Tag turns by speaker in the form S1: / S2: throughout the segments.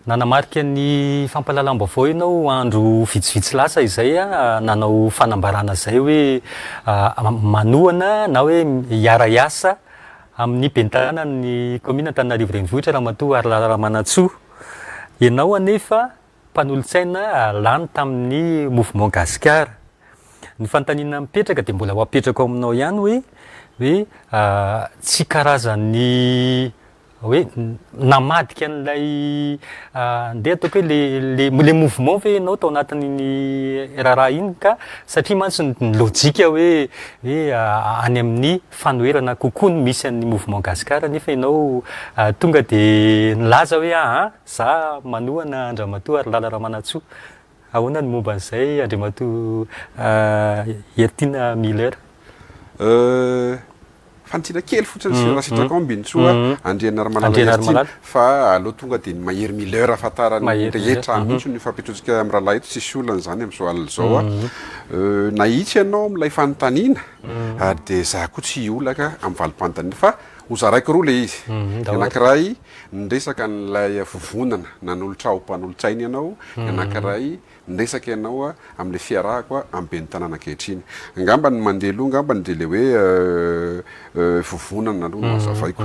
S1: nanamarika ny fampalalam-baovao ianao andro vitsivitsy lasa izay nanao fanambarana zay hoe manohana na hoe hiara-iasa amin'ny bentanana ny commune Antananarivo renivohitra Ramatoa Ramanantsoa. Ianao anefa mpanolontsaina lany tamin'ny mouvement gasikara. Ny fanontaniana mipetraka dia mbola ho apetraka ao aminao ihany hoe tsy karazany hoe namadika an'ilay ndeha ataoko hoe le mouvement ve ianao tao anatin'ny raha iny ka satria mantsy ny lojika hoe any amin'ny fanoherana kokoa no misy an'ny mouvement gasikara nefa ianao tonga dia nilaza hoe za manohana Andriamatoa Lala Ramanantsoa. Ahoana ny momba an'izay Andriamatoa Hertina Miller?
S2: Fantina kely fotsiny sitraka ambinitsoa Andrianary Malala fa aloha tonga dia ny Mahery Miller ahafantarany rehetra mihitsy ny fampitrotsika amin'ny rahalahy eto tsisy olana zany amin'izao alina izao nahitsy ianao amin'ilay fanontaniana ary dia za koa tsy olaka amin'ny valim-panontaniana fa hozaraiko roa le izy anankiray nyresaka n'ilay vovonana nanolotra ho mpanolotsaina ianao anankiray nresaka ianao amin'ilay fiarahako amin'ny ben'ny tanàna ankehitriny angamba ny mandeha aloha angamba dia le hoe vovonana aloha no hazavaiko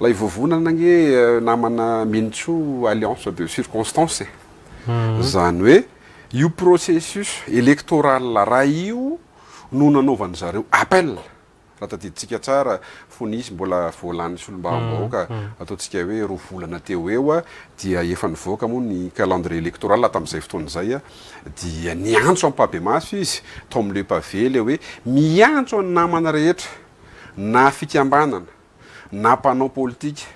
S2: lay vovonana nge namana Minitsoa alliance de circonstance zany hoe io processus électoral raha io no nanaovan'ny zareo appel raha tadiditsika tsara fonisy mbola voalany solombavam-bahoaka ataontsika hoe roa volana teo eo dia efa nivoaka moa ny calendrier électoral tamin'izay fotoana izay dia niantso amin'ny mpabemaso izy tao amin'ilay pavé le hoe miantso any namana rehetra na fikambanana na mpanao politika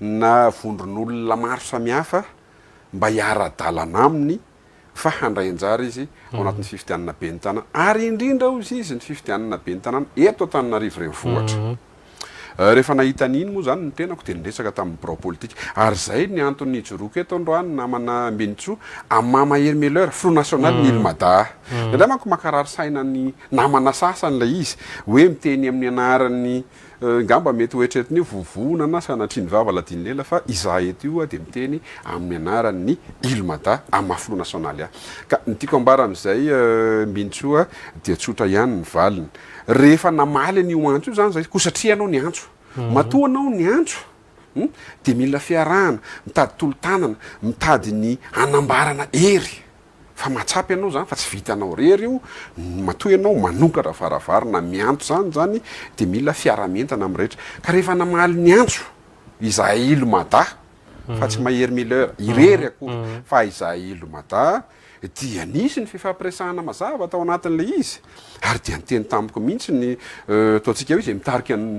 S2: na vondron'olona maro samihafa mba hiara-dalana aminy fa handray anjara izy ao anatin'ny fifidianana ben'ny tanàna ary indrindra ozy izy ny fifidianana ben'ny tanàna eto Antananarivo renivohitra. Rehefa nahita an'iny moa zany ny tenako dia niresaka tamin'ny birao politika ary zay ny antony nijoroako eto androany namana Minitsoa amin'ny Mahery Miller Front National ny Ilmada ndraindray manko makarary saina ny namana sasany ilay izy hoe miteny amin'ny anarany ngamba mety hoetretin'io vovonana sanatriany vava ladiny lela fa izaho eto io dia miteny amin'ny anarany Ilmada amin'ny Front National ka ny tiako ambara amin'izay Minitsoa dia tsotra ihany ny valiny rehefa namaly an'io antso io zany zay ko satria anao ny antso matoa anao ny antso dia mila fiarahana mitady tolo-tanana mitady ny anambarana hery fa mahatsapy ianao zany fa tsy vitanao rery io matoa ianao manokatra varavarana miantso zany dia mila fiaramentana amin'ny rehetra ka rehefa namaly ny antso izahay Ilmada fa tsy Mahery Miller irery akory fa izahay Ilmada dia nisy ny fifampiresahana mazava tao anatin'ilay izy ary dia niteny tamiko mihitsy ny ataontsika hoe izay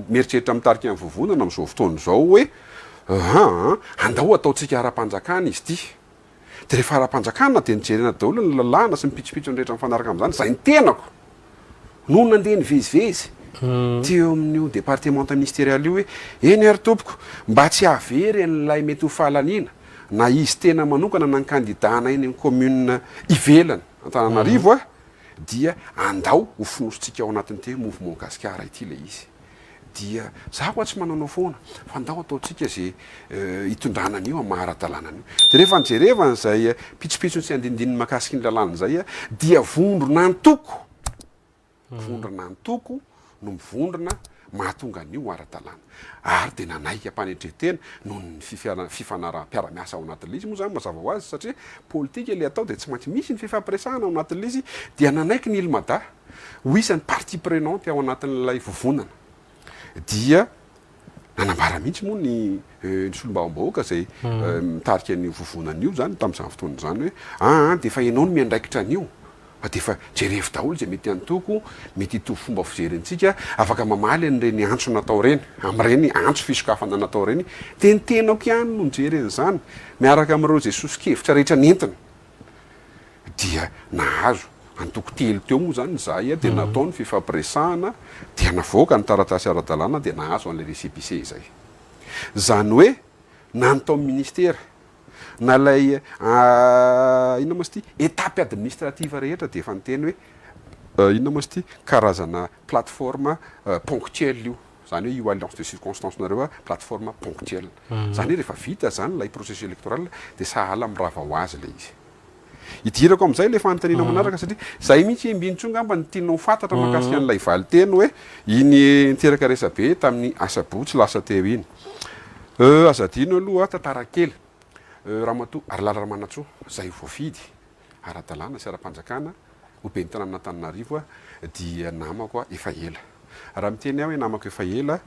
S2: mieritreritra mitarika amin'ny vovonana amin'izao fotoana izao hoe andao ataontsika ara-panjakana izy ity dia rehefa ara-panjakana dia nijerena daholo ny lalàna sy mipitsopitso ny rehetra mifanaraka amin'izany izay ny tenako no nandeha nivezivezy teo amin'io départementat ministériel io hoe eny ary tompoko mba tsy havery an'ilay mety ho fahalaniana na izy tena manokana na ny kandidana eny amin'ny commune ivelany Antananarivo dia andao ho finositsika ao anatin'ity mouvement gasikara ity le izy dia za koa tsy mananao foana fa andao ataontsika zay hitondranan'io amin'ny mahara-dalanan'io dia rehefa nijerevan'izay pitsopitsony sy andindininy makasiky ny lalàna izay dia vondrona antoko no mivondrona mahatonga an'io ara-dalàna ary dia nanaiky ampanetretena noho ny fifanara-piara-miasa ao anatin'ilay izy moa zany mazava ho azy satria politika ilay atao dia tsy maintsy misy ny fifampiresahana ao anatin'ilay izy dia nanaiky ny Ilmada ho isan'ny partie prenante ao anatin'ilay vovonana dia nanambara mihitsy moa ny solombavam-bahoaka zay mitarika ny vovonana io zany tamin'izany fotoana zany hoe dia efa ianao no miandraikitra an'io dia efa jerevy daholo izay mety antoko mety hitovy fomba fijerentsika afaka mamaly an'ireny antso natao reny amin'ireny antso fisokafana natao reny dia ny tenako ihany no nijeren'izany miaraka amin'ireo zay sosikevitra rehetra nentina dia nahazo antoko telo teo moa zany zahay dia natao ny fifampiresahana dia navoaka ny taratasy ara-dalàna dia nahazo an'ilay récépissé izay zany hoe nanatao amin'ny ministera na lay inona moa sy ity étape administrative rehetra dia efa niteny hoe inona moa sy ity karazana plateforme ponctuelle io zany hoe io alliance de circonstance nareo plateforme ponctuelle zany hoe rehefa vita zany lay processus électoral de sahala am'rava ho azy le izy idirako am'izay le fanontaniana manaraka satria zay mihitsy embinitso ngamba ny tianao fantatra makasika an'ilay valy teny hoe iny niteraka resabe tamin'ny asabotsy lasa teo iny azadino aloha tantara kely ramatoa Arlala Ramanatsoa zay voafidy ara-dalàna sy ara-panjakana ho ben'ny tanàna Antananarivo dia namako efa ela raha miteny aho hoe namako efa ela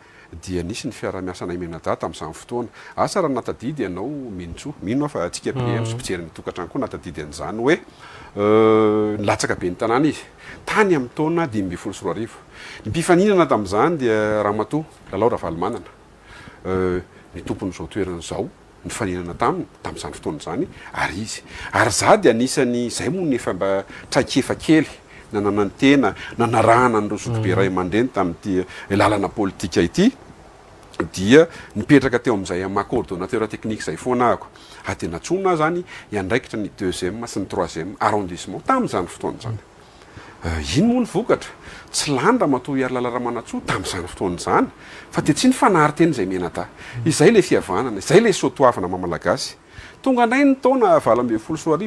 S2: dia nisy ny fiara-miasanay menada tamin'izany fotoana asa raha natadidy ianao minotsoa mino fa atsika PM sy mpijery ny tokantrano koa natadidy an'izany hoe nilatsaka be ny tanàna izy tany amin'ny taona 2024 ny mpifaninana tamin'izany dia ramatoa Lalaora Valomanana ny tompon'izao toerana zao ny faninana tamin'izany fotoana zany ary izy ary za dia anisany zay moa ny efa mba traikefa kely nanana ny tena nanarahana nyreo sotrobe ray aman-dreny tamin'ity lalana politika ity dia nipetraka teo amin'izay ma coordonnateur technique zay foana ako de natsona zany iandraikitra ny 2e sy ny 3e arrondissement tamin'izany fotoana zany ino moa ny vokatra tsy landra matoa Arlala Ramanatsoa tamin'izany fotoana zany fa de tsy ny fanary teny zay menata izay le fihavanana izay le soatoavana mamalagasy tonga nay ny taona 2024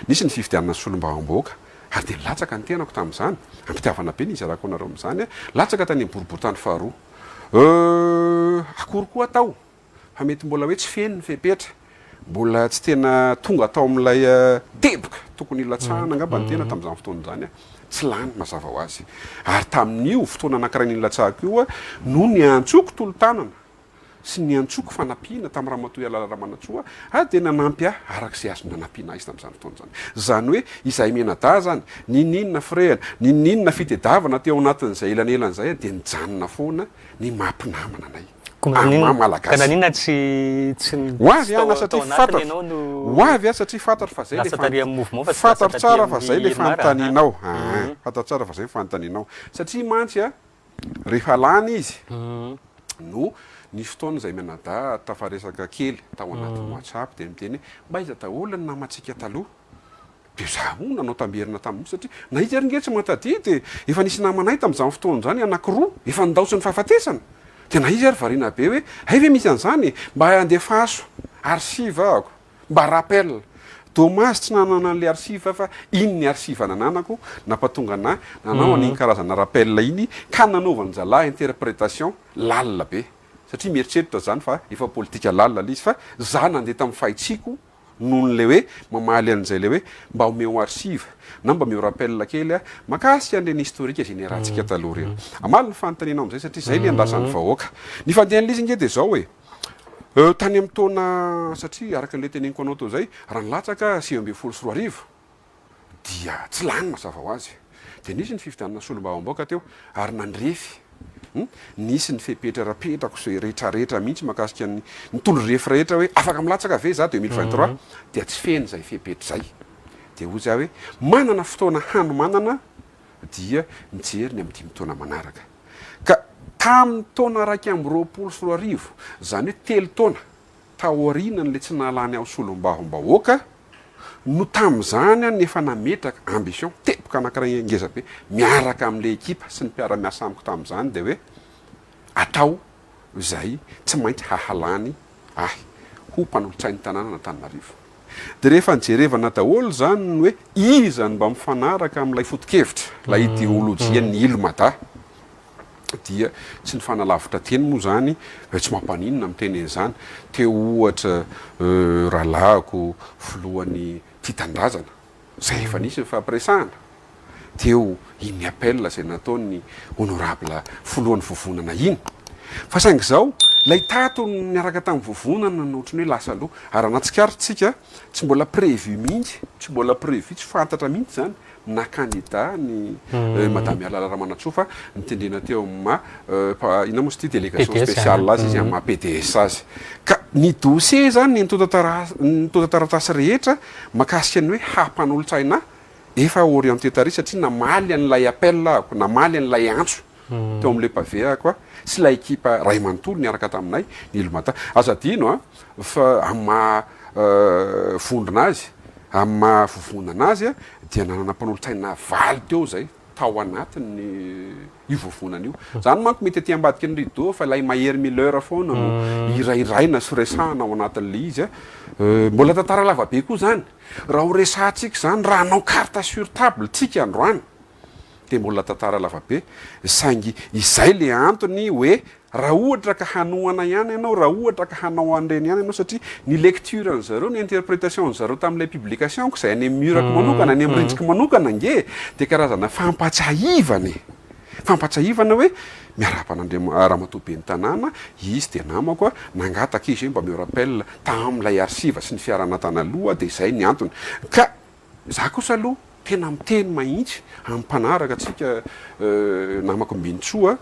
S2: nisy ny fifidianana solombavam-boaka ary de latsaka ny tenako tamin'izany ampitiavana be ny izy arako anareo amin'izany latsaka tany boriboritany faharoa akory koa atao fa mety mbola hoe tsy feno ny fepetra mbola tsy tena tonga atao amin'ilay teboka tokony ilatsahana angamba ny tena tamin'izany fotoana zany tsy lany mazava ho azy ary tamin'io fotoana anankiray nilatsahako io no ny antsoko tolo-tanana sy ny antsoko fanampiana tamin'ny ramatoa Arlala Ramanatsoa de nanampy arak'izay azo nanampiana izy tamin'izany fotoana zany zany hoe izay menada zany nininona frehana nininona fitedavana teo anatin'izay elanelana zay de nijanona foana ny mampinamana anay
S1: malagasy tsy
S2: hoavy ana satria fantatra hoavy satria fantatra fa zay le fantatra tsara fa zay le fanontanianao fantatra tsara fa zay fanontanianao satria mantsy rehefa lany izy no nisy fotoana zay menada tafaresaka kely tao anatin'ny WhatsApp de miteny mba iza daholo ny namatsika taloha de za moa nanao tamberina tamin'io satria na izy ary ngery tsy matadidy efa nisy namanay tamin'izany fotoana zany anankiroa efa nidaotsy ny fahafatesana de na izy ary variana be hoe hay ve misy an'izany mba andefaso archive ako mba rappel dommage tsy nanana an'le archive fa iny ny archive nananako nampatonga na nanao an'iny karazana rappel iny ka nanaovany zalahy interprétation lalina be satria mieritreritra zany fa efa politika lalina le izy fa za nandeha tamin'ny fahitsiko noho n'le hoe mamaly an'izay le hoe mba omeo archive na mba meo rappel kely makasika an'ireny historique zay niarantsika taloha reny amaly ny fanontaniana am'izay satria zay le andrasan'ny vahoaka ny fandehan'izy nge de zao hoe tany amin'ny taona satria araka an'le teneniko anao tao zay raha nilatsaka 2024 dia tsy lany mazava ho azy de nisy ny fifidianana solombavam-boaka teo ary nandrefy nisy ny fepetra rapetrako zay rehetrarehetra mihitsy makasika ny tondro refy rehetra hoe afaka milatsaka ve za 2023 dia tsy feny zay fepetra zay de hoy za hoe manana fotoana hanomanana dia mijery ny amin'ny 5 taona manaraka ka tamin'ny taona 2024 zany hoe telo taona taoriana n'le tsy nalany aho solombavam-bahoaka no tamin'izany ny efa nametraka ambition teboka anankiray ngeza be miaraka amin'le ekipa sy ny mpiara-miasa amiko tamin'izany de hoe atao zay tsy maintsy hahalany ho mpanolotsain'ny tanàna n'Antananarivo de rehefa nijerevana daholo zany ny hoe izany mba mifanaraka amin'ilay foto-kevitra lay idéolojia ny ilomada dia tsy ny fanalavitra teny moa zany tsy mampanina miteny an'izany teo ohatra rahalahako filohan'ny fitandrazana zay efa nisy ny fampiresahana teo iny appel zay nataony honorable filohan'ny vovonana iny fa saingy zao lay tato niaraka tamin'ny vovonana no ohatrany hoe lasa aloha ary anatsikaritsika tsy mbola prévu mihitsy tsy mbola prévu tsy fantatra mihitsy zany na candidat ny madame Arlala Ramanatsoa fa nitendrena teo ina moa sy ty délégation spéciale azy izy ma PDS azy ka ny dossier zany ny nitotataratasy rehetra makasika ny hoe hampanolo-tsaina efa orienté tary satria namaly an'ilay appel ako namaly an'ilay antso teo amin'le pavé ako sy lay ekipa ray manontolo niaraka taminay ny ilomata azadino fa amma vondrona azy amma vovonana azy dia nanana mpanolo-tsaina valy teo zay tao anatiny ivovonana io zany manko mety aty ambadika ny rideau fa ilay mahery Miller foana no irairaina sy resahana ao anatin'le izy mbola tantara lavabe koa zany raha ho resahantsika zany raha anao carte sur table tsika androany de mbola tantara lavabe saingy izay le antony hoe raha ohatra ka hanoana ihany ianao raha ohatra ka hanao an'ireny ihany ianao satria ny lecture an zareo ny interprétation an zareo tamin'ilay publication ko izay any amin'ny murako manokana any amin'ny rindriko manokana nge de karazana fampatsahivana fampatsahivana hoe miarapan'Andriamantobe ny tanàna izy de namako nangataka izy mba me rappel tam'ilay arsiva sy ny fiarana tanaloha de izay ny antony ka za kosa aloha tena miteny mahitsy am'mpanaraka atsika namako Mbintsoa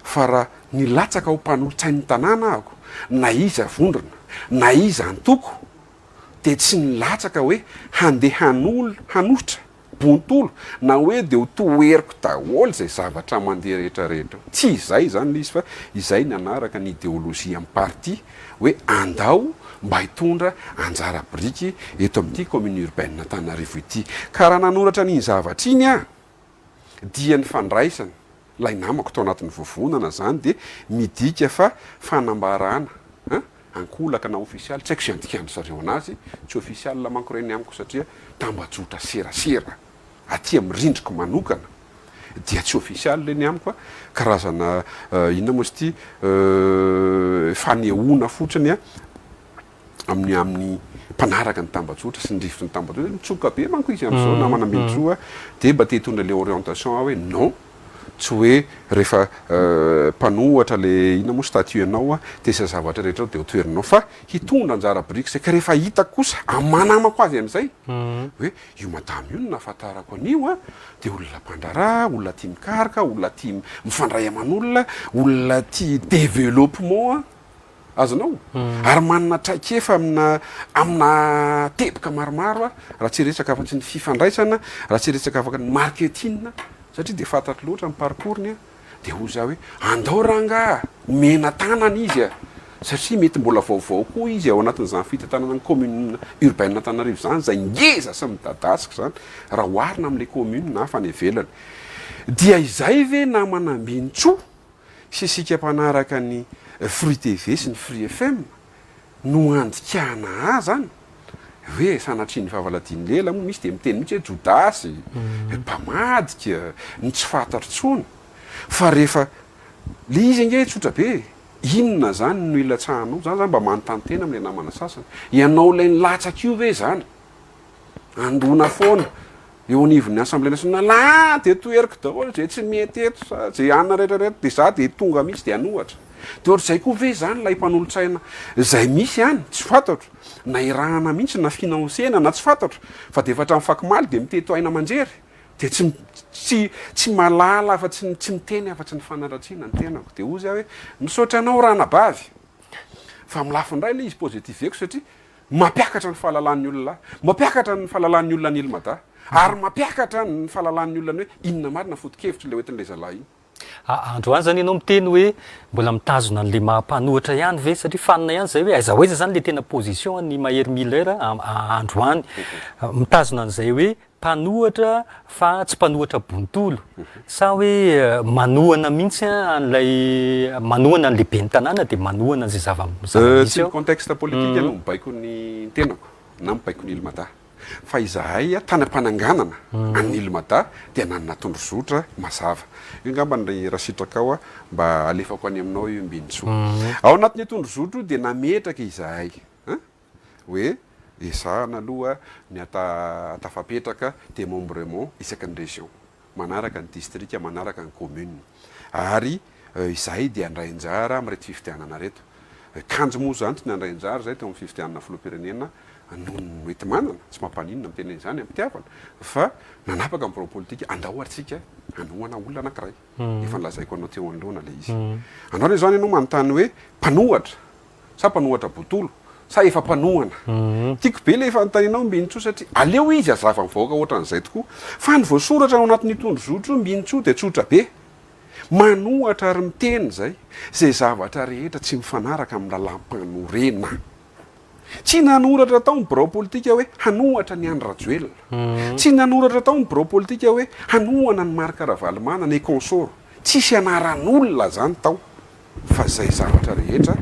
S2: fa raha ny latsaka ho mpanolotsain'ny tanàna ahako na iza vondrona na iza antoko de tsy ny latsaka hoe handeha hanohitra bontolo na hoe de ho toeriko daholo zay zavatra mandeha rehetrarehetra tsy izay zany le izy fa izay ny anaraka ny idéologie amin'ny parti hoe andao mba hitondra anjara biriky eto amin'ity commune urbaine Antananarivo ity ka raha nanoratra n'iny zavatra iny dia ny fandraisana lay namako tao anatin'ny vovonana zany de midika fa fanambarana ankolaka na official tsy haiko sy andikany zareo anazy tsy official manko reny amiko satria tambajotra serasera aty amin'ny rindriko manokana dia tsy official leny amiko karazana inona moa sy ty fanehoana fotsiny amin'ny mpanaraka ny tambajotra sy ny rivotry ny tambajotra mitsoka be manko izy am'izao namana Mbintsoa de mba te hitondra le orientation hoe non tsy hoe rehefa mpanohatra le ina moa statut anao de sy zavatra rehetra de ho toerinao fa hitondra anjara biriky zay ka rehefa hitako kosa amanamako azy am'izay hoe io madame io no nahafantarako an'io de olona mpandrara olona tia mikaroka olona tia mifandray aman'olona olona tia développement azonao ary manana traikefa amina teboka maromaro raha tsy resaka afa-tsy ny fifandraisana raha tsy resaka afaka ny marketing satria de fantatro loatra amin'ny parcours-ny de ho za hoe andao ranga mena tanana izy satria mety mbola vaovao koa izy ao anatin'izany fitantanana ny commune urbaine Antananarivo zany zay ngeza sy midadasika zany raha oharina amin'le commune na fa ny ivelany dia izay ve namana Mbintsoa sy sika mpanaraka ny Fruit TV sy ny Free FM no andikana zany hoe sanatriny fahavaladiany lela moa misy de miteny mihitsy hoe jodasy mpamadika ny tsy fantatro tsony fa rehefa le izy nge tsotra be inona zany no ilatsahanao zany mba manontany tena am'le namana sasany ianao lay ny latsaky io ve zany andona foana eo anivon'ny assemblée nationale de toeriko daholo zay tsy mety eto zay anna rehetrarehetra de za de tonga mihitsy de anohatra de ohatrzay koa ve zany lay mpanolotsaina zay misy any tsy fantatro na irahana mihitsy na finansena na tsy fantatro fa de efa hatramin'ny fakimaly de miteto aina manjery de tsy malala afa-tsy miteny afa-tsy ny fanaratsiana ny tenako de ozy hoe misaotra anao ranabavy fa milafindray le izy positif eko satria mampiakatra ny fahalalan'ny olona mampiakatra ny fahalalan'ny olona ny ilmada ary mampiakatra ny fahalalan'ny olona ny hoe inona marina foto-kevitra le oetin'le zalahy iny
S1: androany zany ianao miteny hoe mbola mitazona an'le mampanohatra ihany ve satria fanina ihany zay hoe aiza hoaiza zany le tena position ny Mahery Miller androany mitazona an'izay hoe mpanohatra fa tsy mpanohatra bontolo sa hoe manohana mihitsy an'lay manohana an'le be ny tanàna de manohana an'izay zava-misy
S2: tsy ny contexte politique no mibaiko ny tenako na mibaiko ny ilmada fa izahay tany am-pananganana any ilmada dia nanana tondrozotra mazava io ngamba ny raha sitraka ao mba alefako any aminao io Mbintsoa ao anatin'ny tondrozotro dia nametraka izahay hoe esahana aloha ny atafapetraka démembrement isaky ny région manaraka ny district manaraka ny commune ary izahay dia andray anjara amin'reto fifidianana reto kanjo moa zany tsy nandray anjara zay teo amin'ny fifidianana filoham-pirenena noho ny mety manana tsy mampanina miteny zany ampitiavana fa nanapaka amin'ny politique andao atsika anohana olona anankiray efa nilazaiko anao teo anoloana le izy anao le zany ianao manontany hoe mpanohatra sa mpanohatra botolo sa efa mpanohana tiako be le efa anotaninao Mbintsoa satria aleo izy azava mivoaka ohatran'izay tokoa fa ny voasoratra ao anatin'ny tondrozotro Mbintsoa de tsotra be manohatra ary miteny zay zavatra rehetra tsy mifanaraka amin'ny lalam-panorena tsy nanoratra tao ny birao politika hoe hanohatra ny andro rajoelona tsy nanoratra tao ny birao politika hoe hanohana ny marika ravalimana ny consort tsisy anaran'olona zany tao fa zay zavatra rehetra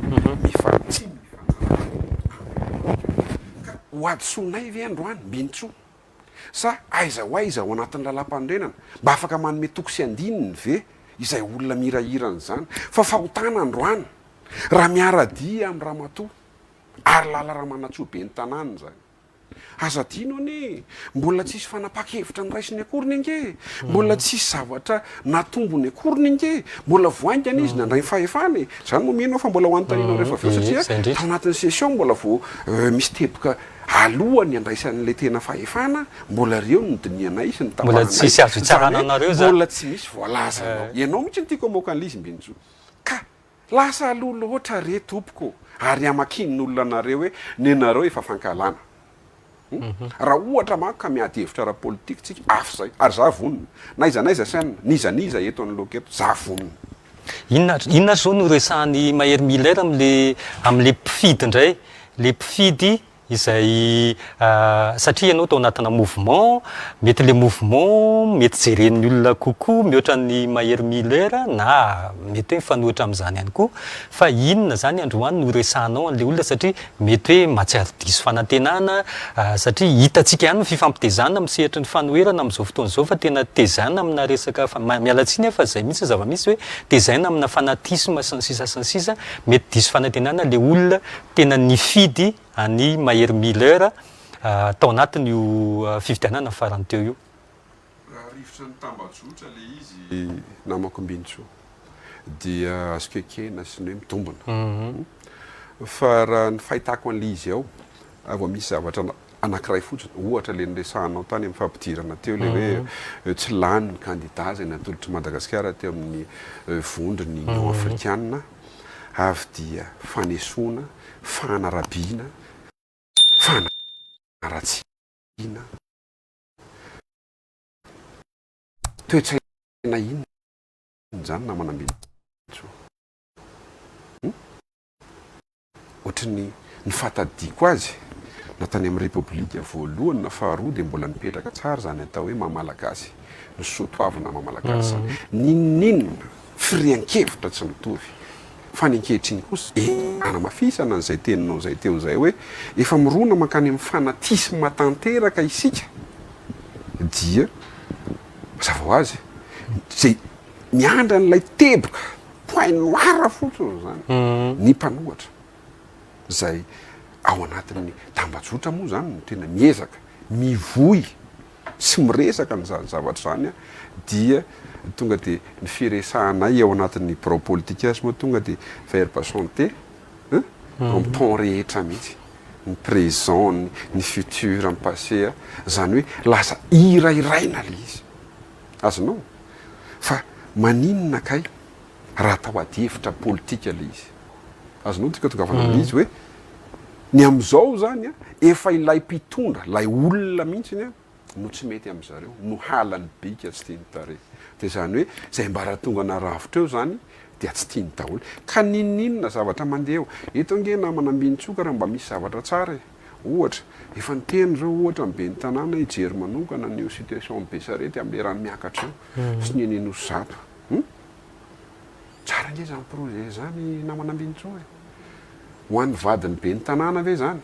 S2: mifatsy ho adosonay ve androany mbintso sa aiza ho aiza ao anatin'ny lalam-pandrenana mba afaka manome toko sy andininy ve izay olona mirahirany zany fa fahotana androany raha miaradia amin'ny raha matoa ary lala raha manatsoa be ny tanàny zany aza dino anie mbola tsisy fanapa-kevitra ny raisiny akoriny ange mbola tsisy zavatra natombony akoriny ange mbola voaingana izy nandray fahefany zany mo mino fa mbola ho antanina rehefa aveo satria tao anatin'ny session mbola vo misy teboka alohany andraisan'le tena fahefana mbola reo nodinianay sy
S1: mbola tsisy azo itsarana anareo zany
S2: mbola tsy misy voalazanao ianao mihitsy ny tiako amoaka an'izy mbinjo ka lasa aloha loatra re tompoko ary amakinin'olona anareo hoe ny anareo efa fankalana raha ohatra manko ka miady hevitra raha politika tsika afy zay ary za vonona naizanaiza saina nizaniza eto anyloka eto za vonona
S1: inona zao no resahan'ny Mahery Miller am'le mpifidy indray le mpifidy izay satria ianao tao anatina mouvement mety le mouvement mety jeren'ny olona kokoa mihoatra ny Mahery Miller na mety hoe mifanohitra amin'izany ihany koa fa inona zany androany no resahanao an'le olona satria mety hoe matsiaro diso fanantenana satria hitantsika ihany ny fifampitezana misehatra ny fanoherana amin'izao fotoana izao fa tena tezana amina resaka mialatsiny fa zay mihitsy zava-misy hoe tezaina amina fanatisme sy ny sisa mety diso fanantenana le olona tena nifidy any Mahery Miller tao anatiny io fividianana farany teo io
S2: raha rivotra ny tambajotra le izy namako mbintso dia azo kekena sy ny hoe mitombona fa raha ny fahitako an'le izy ao avo misy zavatra anankiray fotsiny ohatra le niresahanao tany amin'ny fampidirana teo le hoe tsy lany ny candidat zay natolotry Madagasikara teo amin'ny vondrony Union africaine avy dia fanesoana fanarabiana fanaratsiana toetsaina inona zany na manambintso ohatrany ny fatadiko azy natany amin'ny repoblika voalohany na faharoa dia mbola mipetraka tsara zany atao hoe mamalagasy ny sotoavina mamalagasy zany ninninona firian-kevitra tsy mitovy fa ny ankehitriny kosa anamafisana n'izay teninao zay teo zay hoe efa mirona mankany amin'ny fanatisme tanteraka isika dia mazava ho azy zay miandra n'ilay teboka point noir fotsiny zany ny mpanohatra zay ao anatin'ny tambajotra moa zany no tena miezaka mivoy sy miresaka n'zany zavatra zany dia tonga de ny firesahanay ao anatin'ny birao politika azy moa tonga de faire patienter amin'ny temps rehetra mihitsy ny présent ny futur ny passé zany hoe lasa irairaina le izy azonao fa maninona kay raha tao ady hevitra politika le izy azonao tika tongavana le izy hoe ny am'izao zany efa ilay mpitondra lay olona mihitsy no tsy mety am'zareo no halany bika tsy tiany tare de zany hoe zay mbara tonga naravitra eo zany dia tsy tiany daholo ka ninninona zavatra mandeha eo eto ange namana ambintsoka raha mba misy zavatra tsara ohatra efa niteny zao ohatra mibe ny tanàna hijery manokana ny situation be sarety am'le rano miakatra eo sy ny eninosy zato tsara nge zany projet zany namana ambintso ho an'ny vadiny be ny tanàna ve zany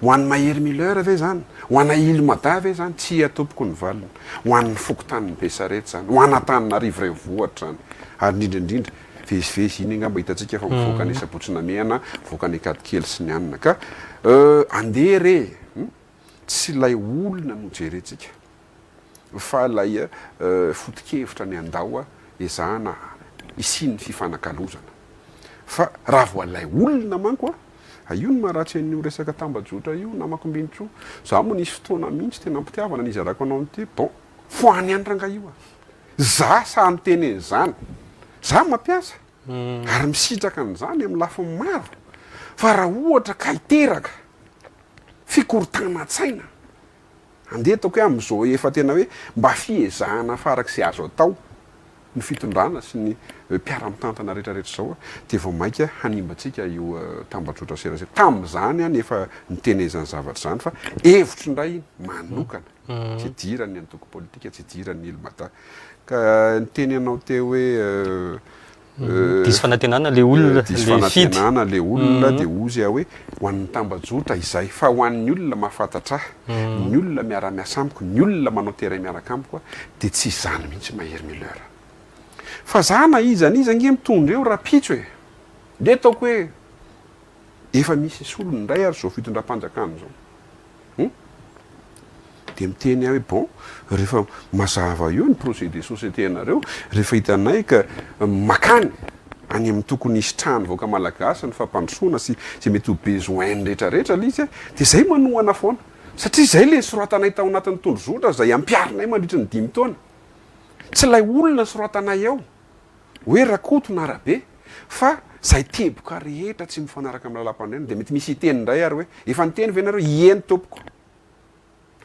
S2: ho an'ny Mahery Miller ve zany ho anna Ilmada ve zany tsy atompoko ny valina ho an'ny fokotaniny be sarety zany ho anatanina rivoray vohatra zany ary indrindraindrindra vezivezy iny angamba hitantsika fa mivoaka ny sabotsina mehana voaka ny akadikely sy ny anina ka andeha re tsy lay olona no jerentsika fa lay fotikevitra ny andao ezahana isiny fifanakalozana fa raha voalay olona manko io ny maharatsy an'io resaka tambajotra io namako mbintso za moa nisy fotoana mihitsy tena mpitiavana nizy arako anao n'ity bon foany andrangah io za samy teny zany za mampiasa ary misitraka an'izany amin'ny lafiny maro fa raha ohatra ka hiteraka fikorotana-tsaina andeha taoko hoe am'izao efa tena hoe mba fiezahana farak'izay azo atao ny fitondrana sy ny mpiara-mitantana rehetrarehetra zao dia vao maika hanimbatsika io tambajotra serasera tamin'izany any efa nitenezany zavatra zany fa hevitry indray manokana tsy dirany antoko politika tsy dirany ilomata ka niteny anao teo hoe
S1: diso fanantenana le olona
S2: diso fanantenana le olona dia ozy hoe ho an'ny tambajotra izay fa ho an'ny olona mahafantatra ny olona miara-miasa amiko ny olona manao teray miaraka amiko dia tsy izany mihitsy mahery milera fa zana izany izy ange mitondra eo raha pitso e de ataoko hoe efa misy solony indray ary zao fitondram-panjakana zao dia miteny hoe bon rehefa mazava eo ny procédé société anareo rehefa hitanay ka makany any amin'ny tokony isy trano vaoka malagasy ny fampandrosoana sy mety ho besoin rehetrarehetra le izy dia zay manohana foana satria zay le soratanay tao anatin'ny tondrozotra zay ampiarinay mandritra ny 5 taona tsy lay olona soratanay ao hoe rakoto na rabe fa zay teboka rehetra tsy mifanaraka amin'ny lalam-pandrena dia mety misy hiteny indray ary hoe efa niteny ve nareo ieny tompoko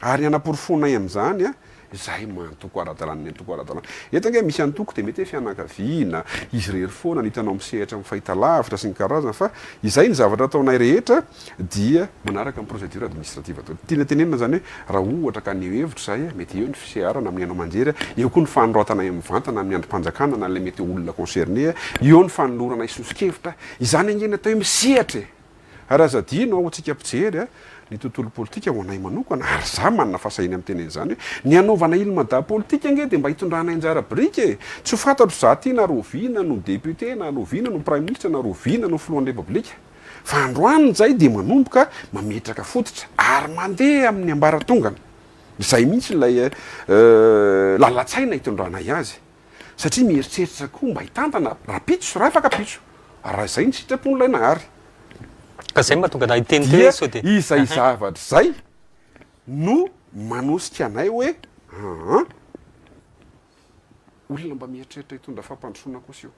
S2: ary anaporofonay amin'izany zay mantoko ara-dalàna antoko ara-dalàna eto ange misy antoko dia mety hoe fianakaviana izy rery foana nitanao misehatra amin'ny fahitalavitra sy ny karazana fa izay ny zavatra ataonay rehetra dia manaraka amin'ny procédure administrative atao tiana tenenina zany hoe raha ohatra ka ny hevitra zay mety eo ny fiseharana amin'ny anao manjery eo koa ny fanorotana mivantana amin'ny androm-panjakana na le mety olona concerné eo ny fanolorana isosikevitra izany ange natao hoe misehatra ary azadino ao antsika mpijery ny tontolo politika ho anay manokana ary za manana fasahiny amin'ny teneny zany hoe ny anaovana ilomada politika ange dia mba hitondranay anjara brika tsy ho fantatro za ty na roviana no député na roviana no prime ministre na roviana no filohan'ny repoblika fa androaniny zay dia manomboka mametraka fototra ary mandeha amin'ny ambaratongana zay mihitsy lay lalatsaina hitondranay azy satria mieritreritra koa mba hitantana raha pitso raha afaka pitso raha zay ny sitrapon'ilay nahary
S1: ka zay mahatonga na hiteny te so dia
S2: izay zavatra zay no manosika anay hoe olona mba mieritreritra hitondra fampandrosoana kosa io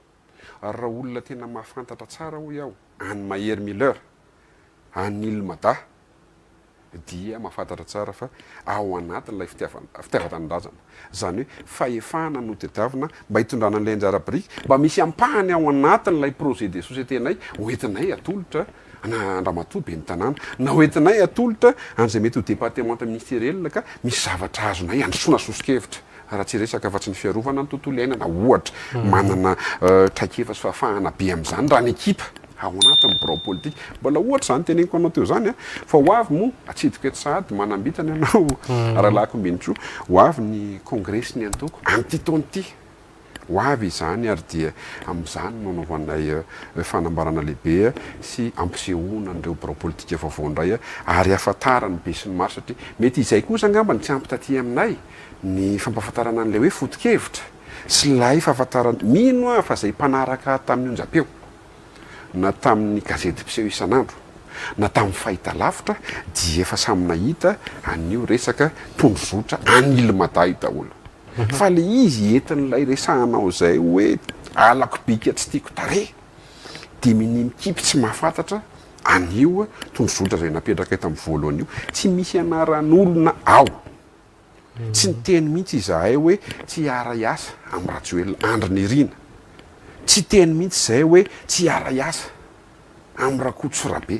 S2: ary raha olona tena mahafantatra tsara ho iaho any mahery mileur any ilomada dia mahafantatra tsara fa ao anatin'ilay fitiavan-drazana zany hoe fahefana no tediavina mba hitondrana an'ilay anjara brika mba misy ampahany ao anatin'ilay projet de société nay hoentinay atolotra na andramatoa be ny tanàna na hoentinay atolotra an'izay mety ho département ministériel ka misy zavatra azonay androsoana sosikevitra raha tsy resaka fa tsy ny fiarovana ny tontolo iainana ohatra manana traikefa sy fahafahana be amin'izany raha ny ekipa ao anatin'ny birao politika mbola ohatra zany teneniko anao teo zany fa ho avy mo atsidika eto sahady manambitany anao rahalako mbenitro ho avy ny congrès ny antoko antytaony ity ho avy izany ary dia amin'izany no anaovanay fanambarana lehibe sy ampisehoana an'ireo birao politika vaovao indray ary ahafantarany be sy ny maro satria mety izay kosa angamba ny tsy ampitaty aminay ny fampahafantarana an'ilay hoe foto-kevitra sy lay fahafantarana mino fa zay mpanaraka tamin'ny onjapeo na tamin'ny gazety mpiseho isan'andro na tamin'ny fahitalavitra dia efa samy nahita an'io resaka tondrozotra anilomada io daholo fa le izy entin'ilay resahanao zay hoe alako bika tsy tiako tare dia minimikipy tsy mahafantatra an'io tondrozotra zay napetraka eto amin'ny voalohany io tsy misy anaran'olona ao tsy niteny mihitsy izahay hoe tsy hiara iasa amin'ny ratsioelona andry ny rina tsy teny mihitsy zay hoe tsy hiara iasa amin'ny rakotso rabe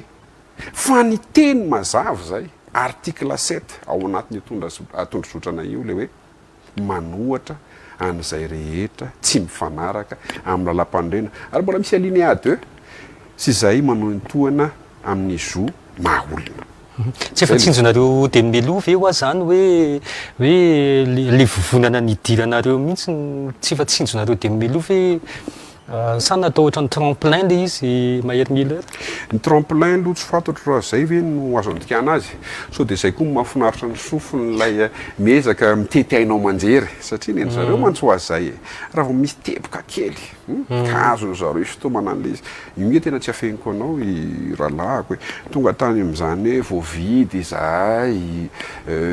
S2: fa ny teny mazava zay article 7 ao anatin'ny tondrozotrana io le hoe manohatra an'izay rehetra tsy mifanaraka amin'ny lalam-pandrena ary mbola misy alinéa 2 sy zay manohintohana amin'ny zo mahaolona
S1: tsy efa tsinjonareo dia melo ve hoa zany hoe le vovonana nidiranareo mihitsy tsy efa tsinjonareo dia melo ve sa natao ohatra ny tremplin le izy mahery miller
S2: ny tremplin aloha tsy fantatro raha zay ve no azo andikana azy so dia zay koa mahafinaritra ny sofon'ilay miezaka mitety ainao manjery satria neny zareo mantso azy zay raha vao misy teboka kely kazony zareo sotomana an'le izy io mie tena tsy afeniko anao i rahalahako hoe tonga tany amin'izany hoe voavidy izahay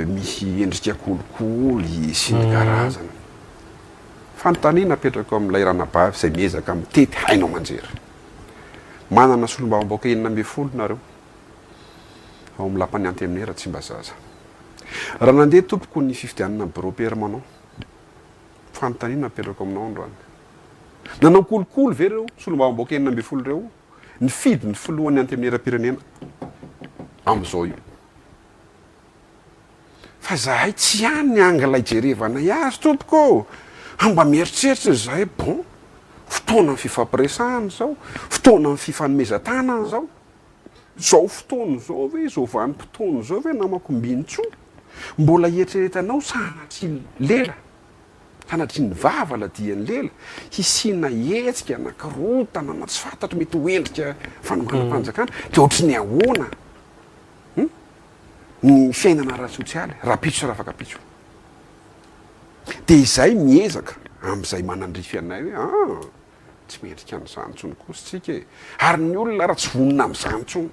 S2: misy endrika kolikoly sy ny karazana fanontaniana apetrako amin'ilay ranabavy izay miezaka mitety hainao manjery manana solombavam-baoaka 9 nareo ao milapany anty aminay raha tsy mba zaza raha nandeha tompoko ny fifidianana bureau permanent fanontaniana apetrako aminao androany nanao kolokolo ve reo solombavam-boaka 40 reo ny fidy ny filohan'ny antemnera-pirenena am'izao io fa zahay tsy any ny anglais jerevana azy tompoko amba mieritreritra zahay bon fotoana ny fifampiresahany zao fotoana ny fifanomezan-tanany zao fotoana zao ve zao vanim-potoana zao ve namako mbinitso mbola eritreretanao sanatry lela sanatry ny vavala diany lela hisina hetsika anakirotana na tsy fantatro mety hoendrika fanomanam-panjakana de ohatry ny ahoana ny fiainana ara-sosialy rapitso sy raha afaka pitso de izay miezaka am'izay manandrify anay hoe tsy mendrika an'izany tsony kositsika e ary ny olona raha tsy vonina am'izany tsony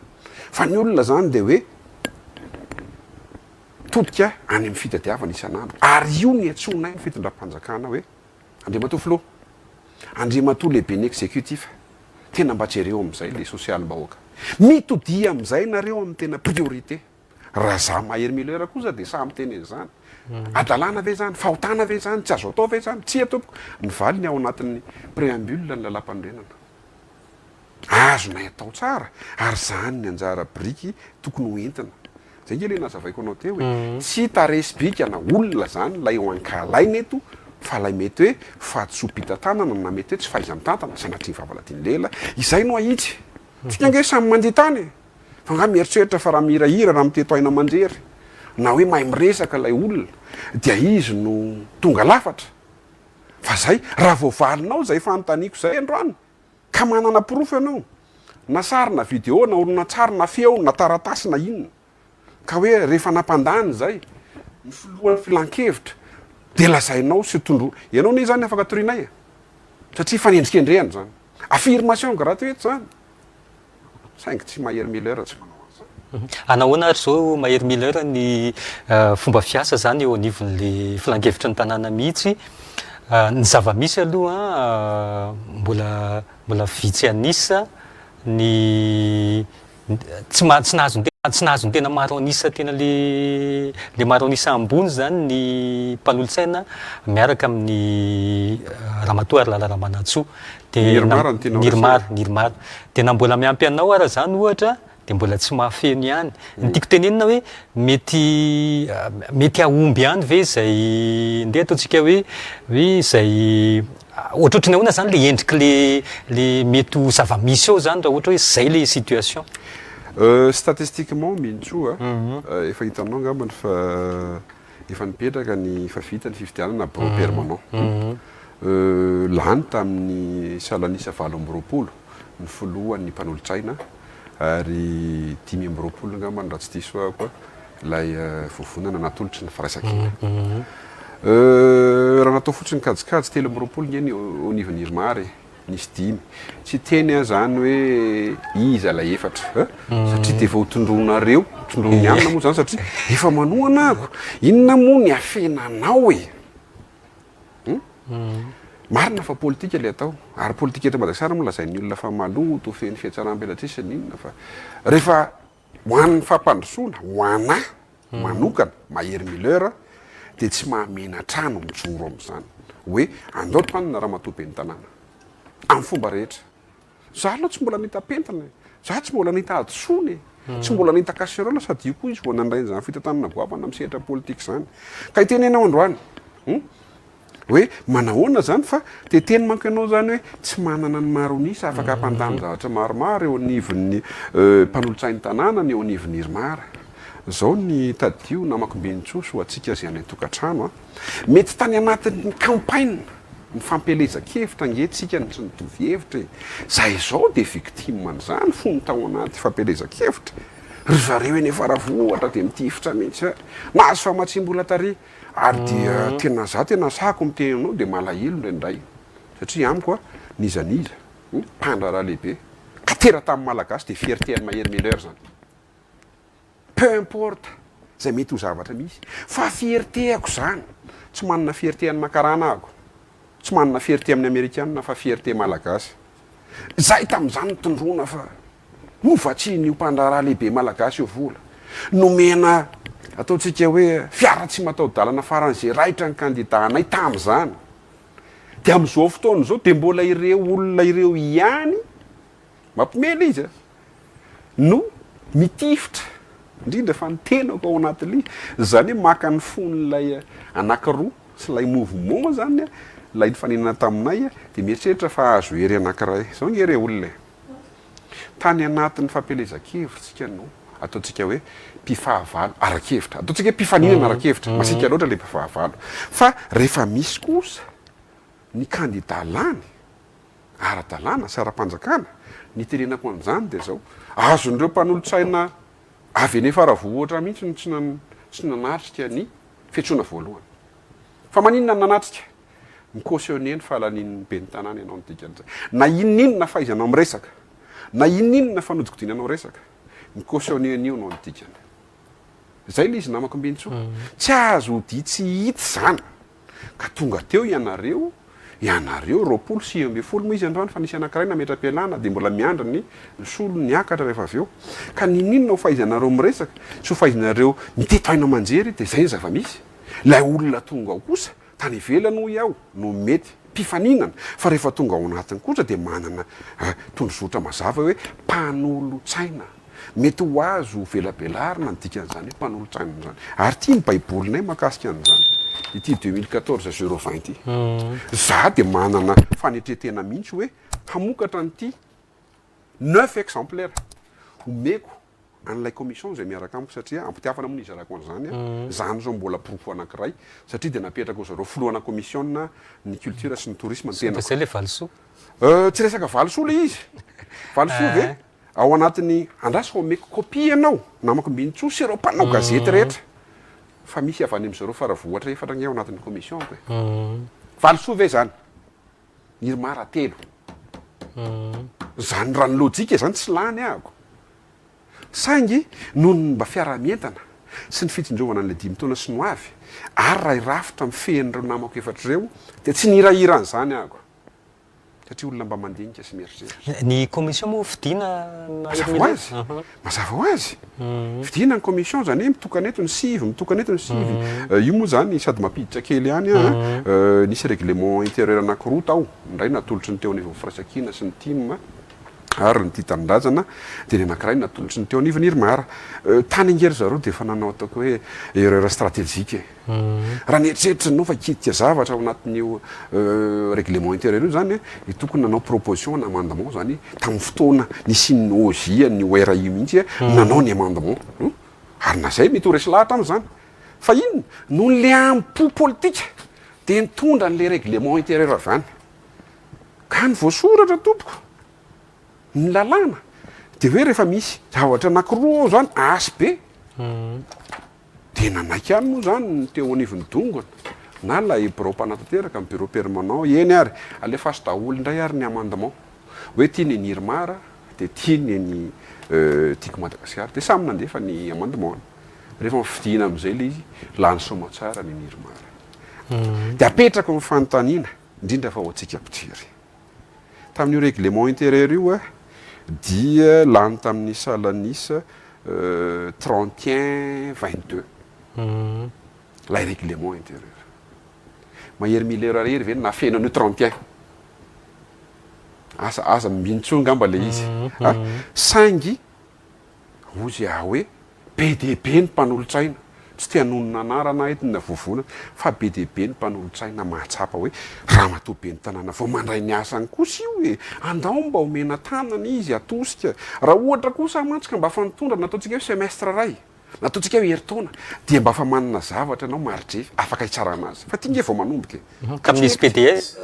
S2: fa ny olona zany de hoe todika any amin'ny fitadiavana isan'andro ary io ny atsonay ny fitondram-panjakana hoe andriamatoa filo andriamatoa lehibe ny exécutif tena mba jereo am'izay le sosialy-bahoaka mitodia am'izay nareo amin'ny tena priorité raha za mahery milera kosa de samy teny zany adalàna ve zany fahotana ve zany tsy azo atao ve zany tsy atompoko ny valy ny ao anatin'ny préambule ny lalam-pandrenana azonay atao tsara ary zany ny anjara briky tokony ho entina zay nge le nazavaiko anao teo hoe tsy taresibikana olona zany lay ho ankalainy eto fa lay mety hoe fahatsopita-tanana na mety hoe tsy fahaiza-mitantana sanatry ny vavaladiany lela izay no ahitsy tsika nge samy mandeha tany fa nga mieritreritra fa raha mihirahira raha miteto aina aman-jery na hoe mahay miresaka lay olona dia izy no tonga lafatra fa zay raha voavalinao zay fanontaniako zay androany ka manana porofo ianao na sary na video na olona tsary na feo na taratasy na inona ka hoe rehefa nampandany zay ny filohan'ny filan-kevitra de lazainao sy tondro ianao ne zany afaka torinay satria fanendrikendrehany zany affirmation gratuite zany saingy tsy mahery milera tsy manao
S1: anahoana ary zao mahery milera ny fomba fiasa zany eo anivon'le filan-kevitra ny tanàna mihitsy ny zava-misy aloha mbola vitsy anisa ny tsy nahazo ny tena maro anisa tena le maro anisa ambony zany ny mpanolotsaina miaraka amin'ny ramatoa ary lala ramanatsoa de nirmar de na mbola miampy anao ara zany ohatra de mbola tsy mahafeno ihany ny tiako tenenina hoe mety ahomby ihany ve zay ndeha ataontsika hoe zay ohatrohatra ny ahoana zany le endriky le mety ho zava-misy eo zany raha ohatra hoe zay le situation
S2: statistiquement mihintsoa efa hitanao ngambany fa efa nipetraka ny fa vita ny fifidianana bureau permanent lany tamin'ny salanisa 7 ny folohan'ny mpanolotsaina ary 5 ngambany raha tsy diso koa lay vovonana natolotry ny firaisakina raha natao fotsiny kajikajy 3 ngeny au niveau nirmary nisy 10 tsy teny zany hoe iza lay efatra satria de efa tondronareo tondrony anina moa zany satria efa manoana ako inona moa ny afenanao e marina fa politika le atao ary politika eto Madagasikara moa lazain'ny olona fa maloto feny fiatsaram-belatrisany inona fa rehefa hoan'ny fampandrosoana hoana manokana mahery milera de tsy mahamena trano mijoro am'izany hoe andao toany na raha matobe ny tanàna amin'ny fomba rehetra za aloha tsy mbola nitapentana za tsy mbola nita adosony tsy mbola nita kasserola sady io koa izy vao nandrainy zany fitantanana goavana amin'ny sehatra politika zany ka itenenao androany hoe manahoana zany fa de teny manko ianao zany hoe tsy manana ny maro nisa afaka ampandany zavatra maromaro eo anivon'ny mpanolotsain'ny tanàna ny eo anivon'ny irmara zao ny tadio namakombinitsoso atsika zay any tokantrano mety tany anatin'ny campagne ny fampelezan-kevitra ngetsika ny tsy nitovy hevitra zay zao de victime an'izany fony tao anaty fampelezan-kevitra ry zareo eny efa ravohatra de mitifitra mihitsy nahazo famatsim-bola tary ary dia tena za tena sako mitenanao de malahelo ndraindray satria amiko nizaniza mpandraraha lehibe ka tera tamin'ny malagasy de fierté any mahery mileur zany peu importe zay mety ho zavatra misy fa fierté ako zany tsy manana fierté any makarana ako tsy manana fierté amin'ny amerikanina fa fierté malagasy zay tamin'izany nitondrona fa movatsiny io mpandraraha lehibe malagasy io vola nomena ataontsika hoe fiara tsy matao dalana faran'izay raitra ny candidat anay tamin'izany de am'izao fotoana zao de mbola ireo olona ireo ihany mampimely izy no mitifitra indrindra fa ny tenako ao anatin'ly zany hoe maka ny fon'lay anankiroa sy lay mouvement zany lay nyfaninana taminay de mieritreritra fa azo ery anankiray zao ny ere olona tany anatin'ny fampelezan-kevitra no ataontsika hoe mpifahavalo arakevitra ataontsika hoe mpifaninana arakevitra masika loatra le mpifahavalo fa rehefa misy kosa ny kandidalany ara-dalàna sy ara-panjakana ny terenako an'izany de zao azon'ireo mpanolotsaina avy eny faravoatra mihitsy tsy nanatrika ny fiatsoana voalohany fa maninona ny nanatrika ny cautionné ny fahalanin'ny be ny tanàna ianao nydikan'izay na inoninona fahaizanao miresaka na inoninona fanodiko-dinanao resaka ny cautionné an'io no nodikany zay le izy namako mbentso tsy azo di tsy hita zany ka tonga teo ianareo roapolo sy ambe folo moa izy androany fa nisy anankiray nametra-pialana de mbola miandra ny solo niakatra rehefa avy eo ka nininona ho fahaizanareo miresaka sy ho fahaizanareo miteto aina manjery de zay ny zava-misy lay olona tonga ao kosa tany ivelany ho iaho no mety mpifaninana fa rehefa tonga ao anatiny kosa de manana tondrozotra mazava hoe mpanolotsaina mety ho azo velabelarina ny dikan'izany hoe mpanolotsaina zany ary tia ny baibolinay makasika an'izany ity 2014 020 za de manana fanetretena mihitsy hoe hamokatra nyity 9 exemplaire omeko an'lay commission zay miaraka amiko satria ampitiavana moa nizarako an'izany zany zao mbola profo anankiray satria de napetraka zareo filohana commissionna ny culture sy ny tourisme tena
S1: zay le valosoa
S2: tsy resaka valosoa le izy valosoa ve ao anatin'ny andrasy omeko copie ianao namako mbinitso sy reo mpanao gazety rehetra fa misy avany am'zareo faravoatra efatra ny ao anatin'ny commission ko valosoa ve zany irmara telo zany rany lojika zany tsy lany ahako saingy noho ny mba fiarah-mientana sy ny fitsinjovana an'le 5 taona sy no avy ary raha irafitra mifehan'ireo namako efatra reo de tsy nirahirany zany ahako satria olona mba mandinika sy mieritreritra
S1: ny commission moa fidina
S2: mazava ho azy fidina ny commission zany hoe mitokaneto ny sivy io moa zany sady mampiditra kely ihany nisy règlement intérieur anankiroa tao ndray natolotry ny teo anivon'ny firaisankina sy ny tim ary ny titanindrazana de ny anankiray natolotry ny teo anivony irmara tany angery zareo de fa nanao ataoko hoe erreur stratégique raha nieritseritra nao fa kitika zavatra ao anatin'io règlement intérieur io zany tokony nanao proposition na amendement zany tamin'ny fotoana nisy ny ozia ny oera io mihitsy nanao ny amendement ary na zay mety ho resy lahatra am'zany fa inona no le ampo politika de nitondra n'le règlement intérieur avy any ka ny voasoratra tompoko ny lalàna de hoe rehefa misy zavatra anankiroa zany asy be de nanaiky any moa zany ny teo anivony dongona na lay bureau mpanatanteraka amin'ny bureau permanent eny ary alefasy daholo indray ary ny amendement hoe tia ny nirmara de tia ny tiako Madagasikara de samy nandefa ny amendement rehefa mifidina am'izay le izy lany soma tsara ny nirmara de apetraka ny fanontaniana indrindra fa ho atsika mpijery tamin'io règlement intérieur io dia lany tamin'ny salanisa 31-22 lay règlement intérieur mahery milera rery ve na fenan'io 31 asa mbinitso ngamba le izy saingy ozy hoe be de be ny mpanolotsaina tsy tia nonona anarana etiny vovona fa be de be ny mpanolotsaina mahatsapa hoe raha matoa be ny tanàna vao mandray ny asany kosa io hoe andao mba omena tanana izy atosika raha ohatra kosa mantsika mba fanitondra nataontsika hoe semestre ray nataontsika hoe herintaona dia mba fa manana zavatra anao maridrefy afaka hitsarana azy fa tinge vao manomboka
S1: ka misy PDS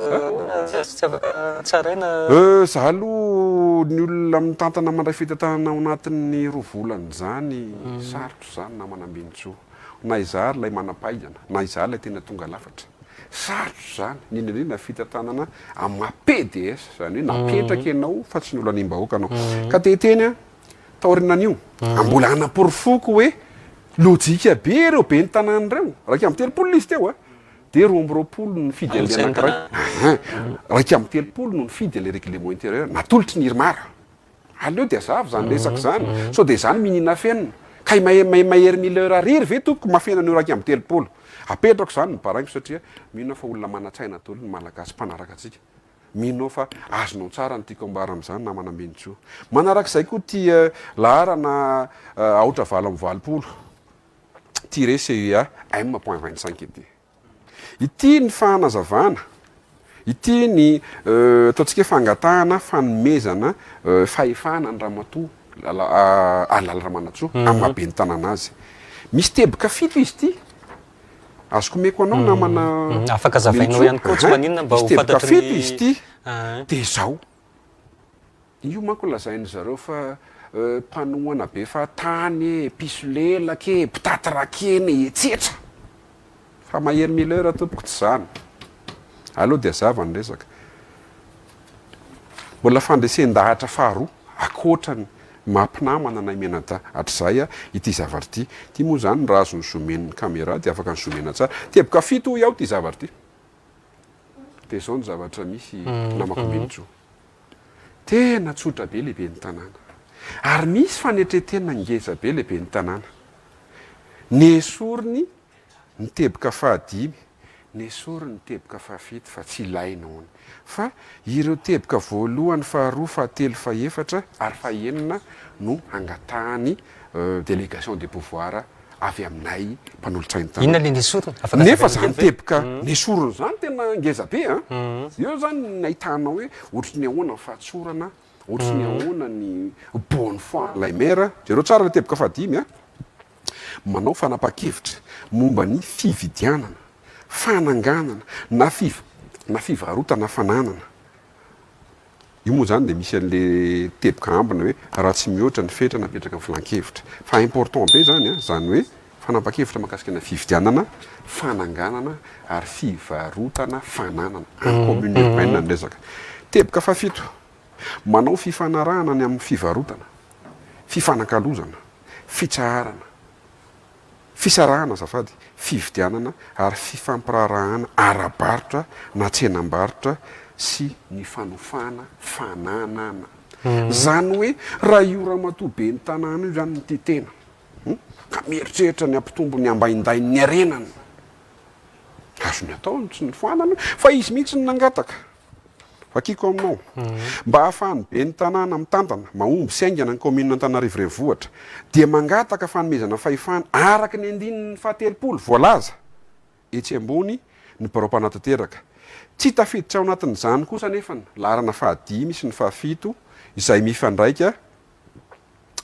S1: tsaraina
S2: za aloha ny olona mitantana mandray fitantanana ao anatin'ny roa volana zany sarotro zany na manambinitsoa na izary lay manam-paizana na izary lay tena tonga lafatra sarotro zany nindrindrindra fitantanana amin'ny PDS zany hoe napetraka ianao fa tsy ny olo animbahoaka anao ka teteny taorinan'io ambola anaporofoko hoe lojika be reo be ny tanàny reo raika amin'ny telopolo izy teo de roa amby roapolo ny fidy an'le anankiray raika amin'ny telopolo no ny fidy an'le règlement intérieur natolotry ny irmara aleo de azavy zany resaka zany sao de zany minina fenina kay mahery mileur ariry ve tompoko mafena ny oraky amin'ny telopolo apetrako zany ny baraiko satria mino fa olona manatsaina tolo ny malagasy mpanaraka atsika mino fa azonao tsara ny tiako ambara am'izany na manambinitso manarak'izay koa ty laharana aotra valo amin'ny valopolo tiré CEA M.25 ity ity ny fahanazavana ity ny ataontsika fangatahana fanomezana fahefana ny ramatoa alalamanatsoa amin'ny mabeny tanana azy misy teboka fito izy ity azoko meko anao namana
S1: afaka zavainao ihany koa tsy maninona mba ho fantatry
S2: fito izy ity de zao io manko lazainy zareo fa mpanoana be fa tany pisolelake pitatyrakeny etsetra fa mahery mileur tompoko tsy zany aloha dia zava ny resaka mbola fandresen-dahatra faharoa akoatrany mampinamana na menata hatrizay ity zavatra ty moa zany raha azo ny zomen'ny caméra dia afaka ny zomena tsara teboka fito iaho ty zavatra ty de zao ny zavatra misy namako minitso tena tsotra be lehibe ny tanàna ary misy fanetretena ngeza be lehibe ny tanàna nesoriny ny teboka fahadimy nesoriny ny teboka fahafito fa tsy ilainao fa ireo teboka voalohany faharoa fahatelo faefatra ary fahenina no angatahany délégation des pouvoirs avy aminay mpanolotsainy
S1: inona le nesoriny
S2: nefa zany teboka nesoriny zany tena ngeza be io zany nahitanao hoe ohatry ny ahoana ny fahatsorana ohatry ny ahoana ny bonne foi lay mera zereo tsara le teboka fahadimy manao fanapa-kevitra momba ny fividianana fananganana na fivarotana fananana io moa zany de misy an'le teboka ambina hoe raha tsy mihoatra ny fetra napetraka ny filan-kevitra fa important be zany zany hoe fanapa-kevitra mahakasika na fividianana fananganana ary fivarotana fananana en commune urbaine ny resaka teboka fafito manao fifanarahana ny amin'ny fivarotana fifanankalozana fitsaharana fisarahana zafady fividianana ary fifampirarahana arabarotra na tsenam-barotra sy ny fanofana fananana zany hoe raha io ramatoa be ny tanàna io zany ny tena ka mieritreritra ny ampitombo ny ambaindainy ny arenany azony ataony tsy ny foanana fa izy mihitsy ny nangataka fakiko aminao mba hahafahany be ny tanàna mitantana mahomby sy aingana ny commune Antananarivo renivohitra dia mangataka fanomezana fahefana araka ny andininy fahatelopolo voalaza etsy ambony ny barao-panatanteraka tsy tafiditra ao anatin'izany kosa nefa ny laharana fahadimy sy ny fahafito izay mifandraika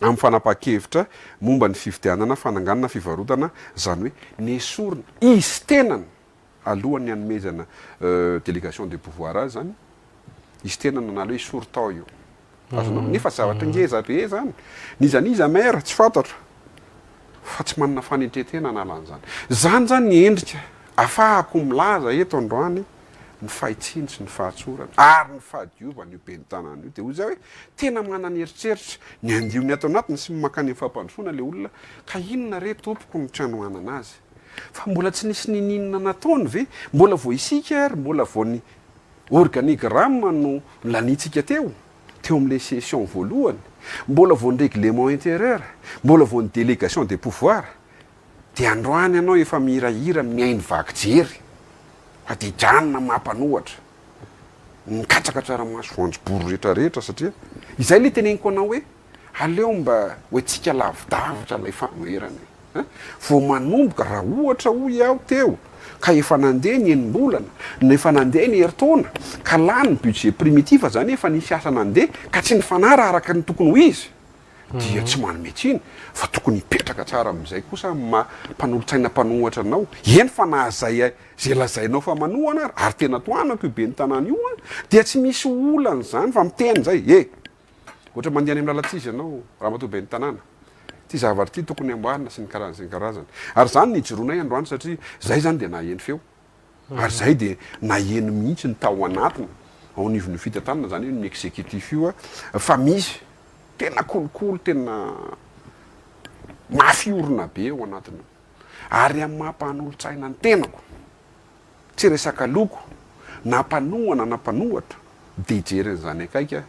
S2: amin'ny fanapa-kevitra momba ny fividianana fananganana fivarotana zany hoe nesorina izy tenany alohan'ny hanomezana délégation des pouvoirs zany izy tena nanalo hoe sortao io azonao nefa zavatra ngeza be zany nizaniza mera tsy fantatra fa tsy manana fanetretena analan'zany zany ny endrika afahako milaza eto androany ny fahitsiny sy ny fahatsorana ary ny fahadiovana io be ny tanàna io de hoy zay hoe tena manana eritreritra ny andiony ato anatiny sy makany fampandrosoana le olona ka inona re tompoko ny tranoanana azy fa mbola tsy nisy nininona nataony ve mbola vo isika ary mbola vo ny organigramme no lanitsika teo am'le session voalohany mbola vo ny règlement intérieur mbola vo ny délégation des pouvoirs de androany anao efa mihirahira miainy vakijery fa de janona mampanohatra nikatsaka tsaramaso voanjoboro rehetrarehetra satria izay le teneniko anao hoe aleo mba hoetsika lavidavitra lay fanoherany vo manomboka raha ohatra hoy aho teo ka efa nandeha ny enim-bolana nefa nandeha ny heritaona ka lany ny budget primitif zany efa nisy asa nandeha ka tsy ny fanara araka ny tokony ho izy dia tsy manometsiny fa tokony hipetraka tsara am'izay kosa mpanolotsaina mpanohatra anao eny fa nahazay zay lazainao fa manohana ary tena toanako io be ny tanàna io dia tsy misy olany zany fa miteny zay ohatra mandeha any amin'ny lalats'izy ianao ramatoa be ny tanàna ty zavatra ty tokony amboarina sy ny karazany ary zany nijoroanay androany satria zay zany de naheno feo ary zay de naheno mihitsy ny tao anatiny ao nivony fitantanana zany hoe ny exécutif io fa misy tena kolokolo tena mafiorina be ao anatiny ary amin'ny mampanolotsaina ny tenako tsy resaka loko na mpanohana na mpanohatra de jeren'zany akaika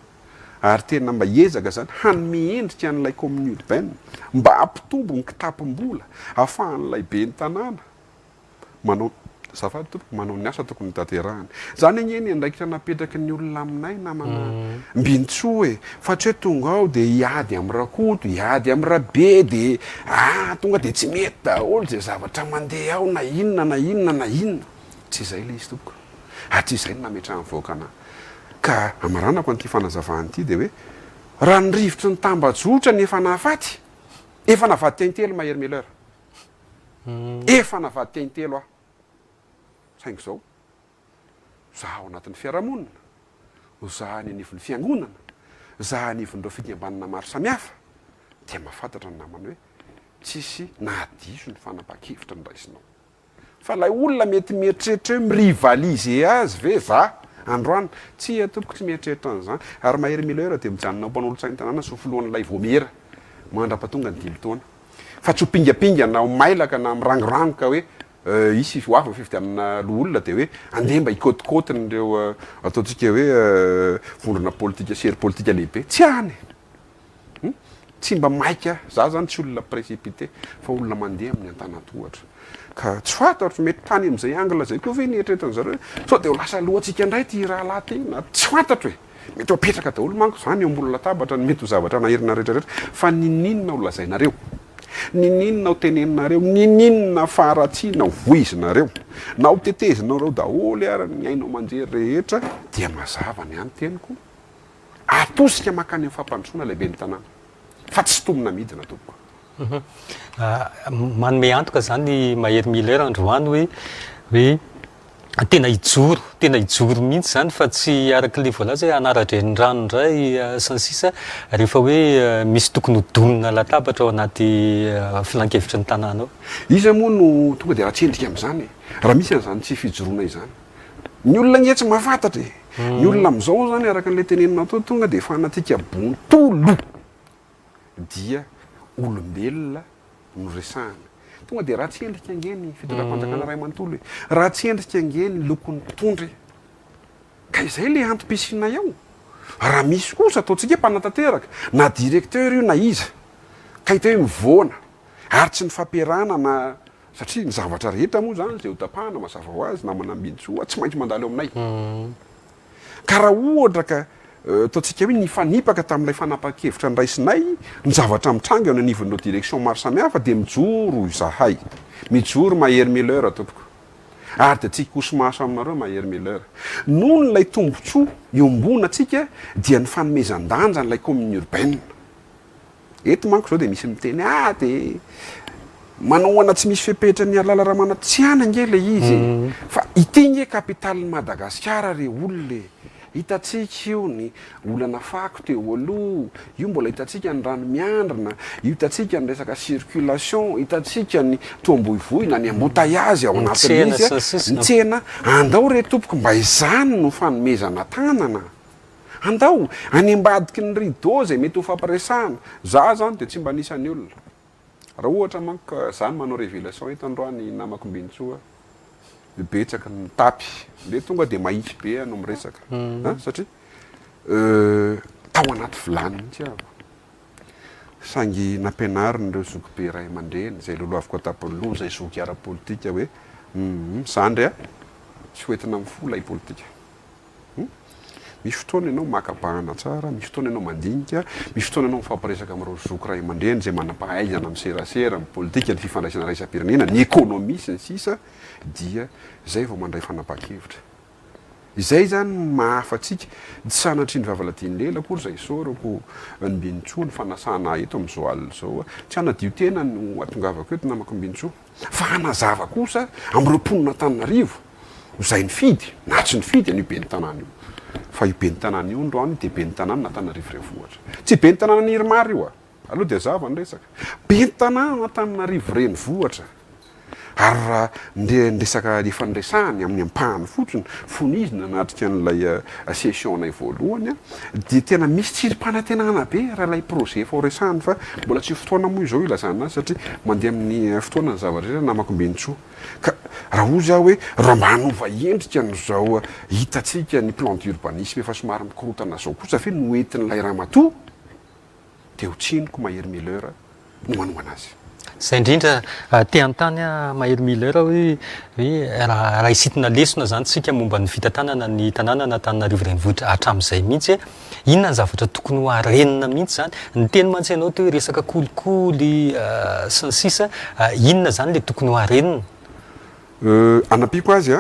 S2: ary tena mba ezaka zany hanome endrika an'ilay commune urbaine mba ampitombo ny kitapom-bola ahafahan'ilay be ny tanàna manao zafady tompoko manao ny asa tokony tanterahany zany agneny andraikitra napetraky ny olona aminay namana mbintsoa e fa tsy hoe tonga ao de hiady amin'ny rakoto hiady amin'ny rabe de tonga de tsy mety daholo zay zavatra mandeha ao na inona na inona na inona tsy izay le izy tompoko ary tsy izay no nametrahany voakana ka amaranako an'ity fanazavany ity de hoe raha ny rivotry ny tambajotra ny efa nahafaty efa navady tiaintelo mahery mileur efa navady tiaintelo aho saingy zao zaho anatin'ny fiarahamonina zaho ny anivon'ny fiangonana zaho anivon'ireo fikambanana maro samihafa dia mahafantatra ny namana hoe tsisy nahadiso ny fanapa-kevitra ny raisinao fa lay olona mety mieritreritra hoe mirivalize azy ve za androany tsy atopoko tsy mieritreritra an'izany ary mahery mileur dia mijanona mpanolo-tsainy tanàna sofolohan'ilay vomera mandrapatonga ny dimy taona fa tsy ho pingapinganao mailaka na mirangorangoka hoe isy hoavy fividianana loolona de hoe andeha mba hikôtikôtin'ireo ataontsika hoe vondrona politika sery politika lehibe tsy any tsy mba maika za zany tsy olona précipité fa olona mandeha amin'ny antanatohatra ka tsy fantatro mety tany am'izay angle zay koa ve nietretan'zareo sao de ho lasa lohantsika indray ty raha lahy tena tsy fantatro hoe mety hoapetraka daholo manko zany eo ambony latabatra ny mety ho zavatra naherina rehetrarehetra fa nininona ho lazainareo nininona ho teneninareo nininona faratsiana ho voizinareo na ho tetezinareo daholo ary ny ainao manjery rehetra dia mazava ny any teniko atosika makany amin'ny fampandrosoana lehibe ny tanàna fa tsy tomona midina tompoko
S1: manome antoka zany mahery mileur androany hoe tena hijoro mihitsy zany fa tsy araka le voalaza hoe anaradren'ny rano ndray sy ny sisa rehefa hoe misy tokony hodonina latabatra ao anaty filan-kevitra ny tanàna ao
S2: izy moa no tonga de raha tsendrika am'izany raha misy an'izany tsy fijoroana izany ny olona ngetsy mahafantatra ny olona am'izao zany araka an'le teneninao to tonga de fanatika bontolo dia olombelona no resahana tonga de raha tsy endrika angeny fitondram-panjakana ray manontolo hoe raha tsy endrika angeny lokon'ny tondry ka izay le antom-pisina eo raha misy kosa ataontsika hoe mpanatanteraka na directeur io na iza ka hita hoe mivoana ary tsy ny fampiarana na satria ny zavatra rehetra moa zany zay ho tapahana mazava ho azy na manambintsoa tsy maintsy mandalo eo aminay ka raha ohatra ka ataontsika hoe nifanipaka tamin'ilay fanapa-kevitra nyraisinay ny zavatra mitranga eo ny anivon'ireo direction maro samihafa de mijoro izahay mijoro mahery mileur tompoko ary de tsika kosomaso aminareo mahery mileur noho nylay tombotsoa iombona atsika dia ny fanomezan-danja n'ilay commune urbaine eto manko zao de misy miteny de manaoana tsy misy fepetra ny alala raha mana tsy any ange le izy fa ity nge kapitaly Madagasikara re olole hitatsika io ny olana fako teo aloha io mbola hitatsika ny rano miandrina io hitatsika ny resaka circulation hitatsika ny toamboivoina ny embouteillage ao anatin'izy ny tsena andao re tompoko mba izany no fanomezana tanana andao any ambadiky ny rideau zay mety ho fampiresahana za zany de tsy mba nisany olona raha ohatra manko zany manao révélation eto androany namako mbintsoa betsaka ny tapy le tonga de mahitsy be no miresaka satria tao anaty vilany mihitsy aho sangy nampianariny ireo zokibe ray aman-dreny zay loloaviko atapoloha zay zoky ara-politika hoe sandry a tsy hoentina mifola i politika misy fotoana ianao makabahana tsara misy fotoana ianao mandinika misy fotoana ianao mifampiresaka amin'ireo zoky ray aman-dreny zay manam-pahaizana amin'ny serasera amin'ny politika ny fifandraisana raisam-pirenena ny ekonomia sy ny sisa dia zay vao mandray fanapa-kevitra izay zany mahafatsika sanatry ny vavaladiny lela akory zay sorako ny mbintsoa ny fanasana eto am'izao alina zao tsy anadio tena no atongavako eto namako mbintsoa fa hanazava kosa am'ireo mponina Antananarivo zay ny fidy na tsy ny fidy an'io be ny tanàna io fa io be ny tanàna io androany de be ny tanàna na Antananarivo renivohitra tsy be ny tanàna ny Irmary io aloha de zava ny resaka be ny tanàna na Antananarivo renivohitra ary raha ndresaka lefandresahany amin'ny ampahany fotsiny fonizina anatrika an'ilay session-nay voalohany a dia tena misy tsirim-panantenana be raha ilay projet fao resahany fa mbola tsy fotoana moa izao ilazana azy satria mandeha amin'ny fotoana ny zavatra namakombentsoa ka raha ozy aho hoe raha mba hanova endrika n'izao hitatsika ny plan d'urbanisme efa somary mikorotana zao kosa fe noentin'ilay ramatoa dia ho tsinoko Mahery Miller no manomana azy.
S1: Zay indrindra te-antany Mahery Miller hoe raha isitina lesona zany tsika momba ny fitantanana ny tanàna n'Antananarivo renivohitra hatramin'izay mihitsy inona ny zavatra tokony ho harenina mihitsy zany ny teny mantsy ianao teo hoe resaka kolikoly sy ny sisa inona zany le tokony ho harenina?
S2: Anapiko azy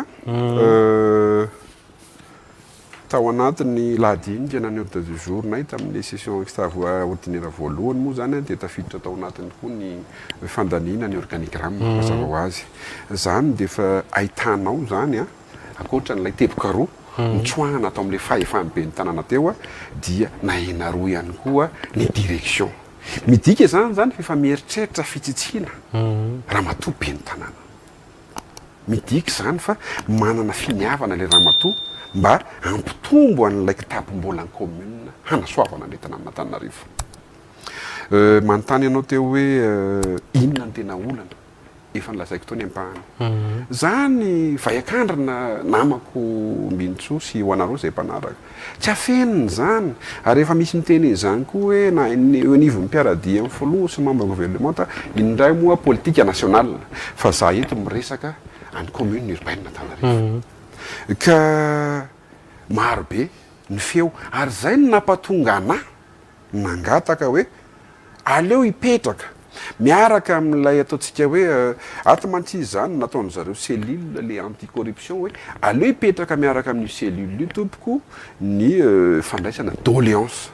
S2: tao anatin'ny lahadiny dia naneo de jour nay tamin'ny session extraordinaire voalohany moa zany dia tafiditra tao anatiny koa ny fandaniana ny organigramme mazava ho azy zany dia efa ahitanao zany akoatra n'ilay teboka roa mitsoahana atao amin'ilay fahefambe ny tanàna teo dia nahena roa ihany koa ny direction midika zany fa efa mieritreritra fitsitsina ramatoa be ny tanàna midika zany fa manana finiavana ilay ramatoa mba ampitombo an'ilay kitapom-bola ny commune hanasoavana ny tanàn'Antananarivo. Manontany ianao teo hoe inona ny tena olana efa nilazaiko tao ny ampahany zany vaiakandrina namako Mbintsoa sy ho anareo zay mpanaraka tsy afeniny zany ary efa misy miteny zany koa hoe na eo anivon'ny mpiaradia amin'ny foloha sy membre gouvernement indray moa politika nationale fa za eto miresaka any commune urbaine Antananarivo ka maro be ny feo ary zay ny nampatonga anahy nangataka hoe aleo hipetraka miaraka amin'ilay ataontsika hoe ato mantsy zany nataony zareo cellule le anticorruption hoe aleo hipetraka miaraka amin'ny cellule io tompoko ny fandraisana doléance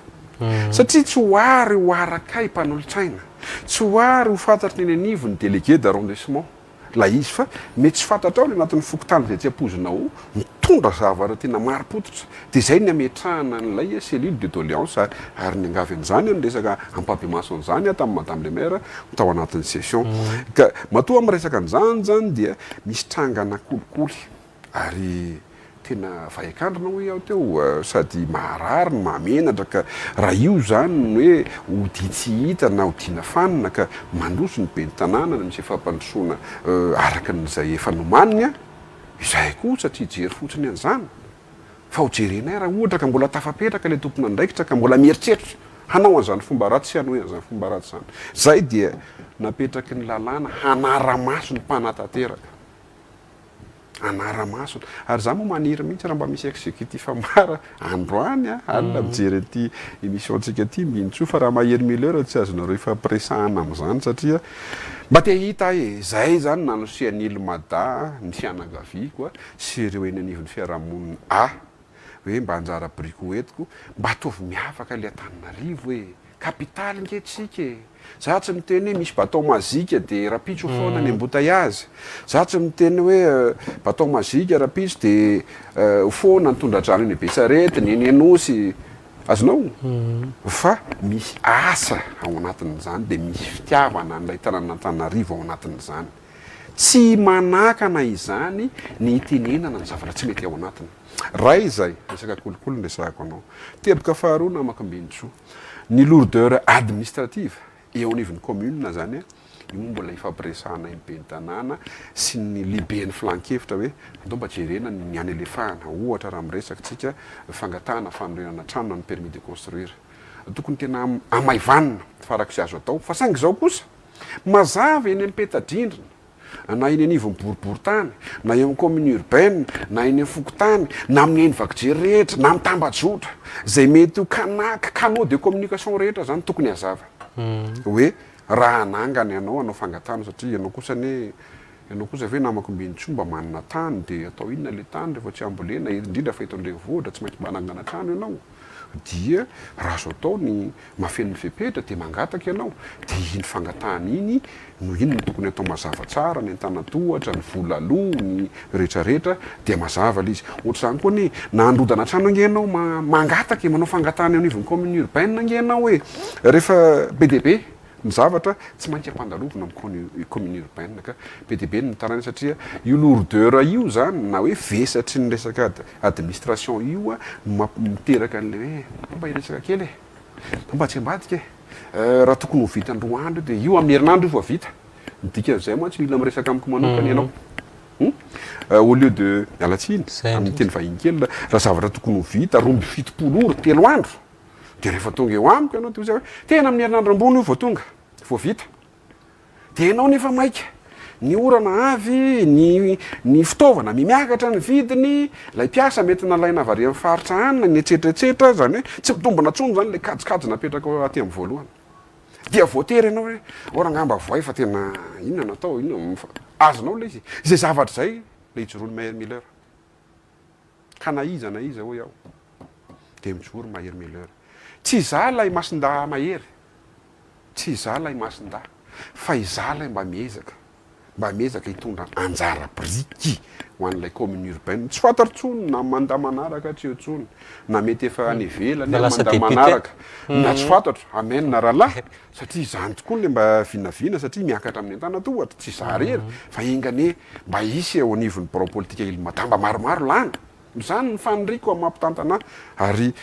S2: satria tsy hoary ho arakay mpanolo-tsaina tsy hoary ho fantatry ny anivo ny délégué d'arrondissement la izy fa mety tsy fantatra ao ny anatin'ny fokotany zay tsy ampozinao mitondra zavatra tena maro-potitra dia zay ny ametrahana n'ilay cellule de doléance ary ny angavy an'izany ny resaka ampabemasony zany tamin'ny madame le maire tao anatin'ny session ka matoa amin'ny resaka an'izany zany dia misy trangana kolikoly ary tena vaiakandrina hoe aho teo sady maharary ny mahamenatra ka raha io zany ny hoe odi tsy hita na odiana fanina ka mandroso ny be ny tanàna na misy efampandrosoana araka n'izay efa nomaniny izay koa satria jery fotsiny an'izany fa ho jerenay raha ohatra ka mbola tafapetraka le tompona ndraikitra ka mbola mieritseritra hanao an'izany fomba ratsy sy hanao an'izany fomba ratsy zany zay dia napetraky ny lalàna hanara-maso ny mpanatateraka anara-masona ary za moa maniry mihitsy raha mba misy exécutif mara androany alina mijery ty émission ntsika ty Mbintsoa fa raha Mahery Miller tsy azonareo ifampiresahana amin'izany satria mba te hita zay zany nanosian'ily mada ny fianakaviako sy ireo eny anivon'ny fiarahamonina hoe mba anjara briko etiko mba ataovy miafaka le Antananarivo hoe kapitaly nketsika za tsy miteny hoe misy bateau mazika dia rapitso foana ny embouteillage za tsy miteny hoe bateau mazika rapitso dia foana ny tondradrano eny Besarety ny eny Anosy azonao fa misy asa ao anatin'izany dia misy fitiavana n'ilay tanàn'Antananarivo ao anatin'izany tsy manakana izany ny itenenana ny zavatra tsy mety ao anatiny ray izay resaka kolikoly nresahako anao teboka faharoa namako Mbintsoa ny lourdeur administrative eo anivon'ny commune zany io mbola ifampiresahana be ny tanàna sy ny liben'ny flankevitra hoe andao mba jerena ny any elefahana ohatra raha miresaka tsika fangatahana fanorenana trano ny permis de construire tokony tena amaivanina farak'izay azo atao fa saingy zao kosa mazava eny am-petadrindrina na eny anivon'ny boriboritany na eo amin'ny commune urbaine na eny amin'ny fokotany na amin'ny eny vakijery rehetra na mitambajotra zay mety ho kanaka canaux de communication rehetra zany tokony hazava hoe raha anangany anao fangatana satria ianao kosa ve namako Mbintsoa mba manana tany dia atao inona le tany rehefa tsy ambolena indrindra fa eto Andrenivohitra tsy maintsy mba anangana trano ianao dia raha zo atao ny mafen'ny fepetra dia mangataka ianao dia iny fangatahana iny no iny ny tokony atao mazava tsara ny antanatohatra ny volaloha ny rehetrarehetra dia mazava le izy ohatr'izany koa ny nandrodana trano angenao mangataka manao fangatahana eo anivon'ny commune urbaine angenao hoe rehefa be dia be ny zavatra tsy maintsy ampandalovina amin'ny commune urbaine ka be dia be ny tanàna satria io lourdeur io zany na hoe vesatry ny resaka administration io a miteraka an'le hoe mba iresaka kely mba tsy ambadika raha tokony ho vita androa andro dia io amin'ny herinandro io fa vita midika zay mantsy mila miresaka amiko manokany ianao au lieu de mialatsiny amin'ny teny vahiny kely raha zavatra tokony ho vita romby fitopolo ora 3 andro de rehefa tonga eo amiko ianao de hoe tena amin'ny herinandro ambony io vao tonga vao vita de ianao nefa maika ny orana avy ny fitaovana mimiakatra ny vidiny lay piasa mety nalaina vary amin'ny faritra anina ny etsetretsetra zany hoe tsy mitombona tsony zany le kajikajy napetraka aty amin'ny voalohany dia voatery ianao hoe orangamba voay fa tena inona natao inona azonao le izy zay zavatra zay le ijorony Maher Miller ka na iza ho iaho de mijoro Maher Miller tsy za lay masinda mahery tsy za lay masinda fa iza lay mba miezaka hitondra anjara biriky ho an'ilay commune urbaine tsy fantatritsony na manda manaraka tsy eo tsony na mety efa any ivelany manda manaraka na tsy fantatro amen na rahalahy satria zany tokoa le mba vinavina satria miakatra amin'ny antana-tohatra tsy za rery fa ingane mba isy eo anivon'ny bureau politika Ilmatar maromaro lany zany ny faniriko amin'ny mampitantana ary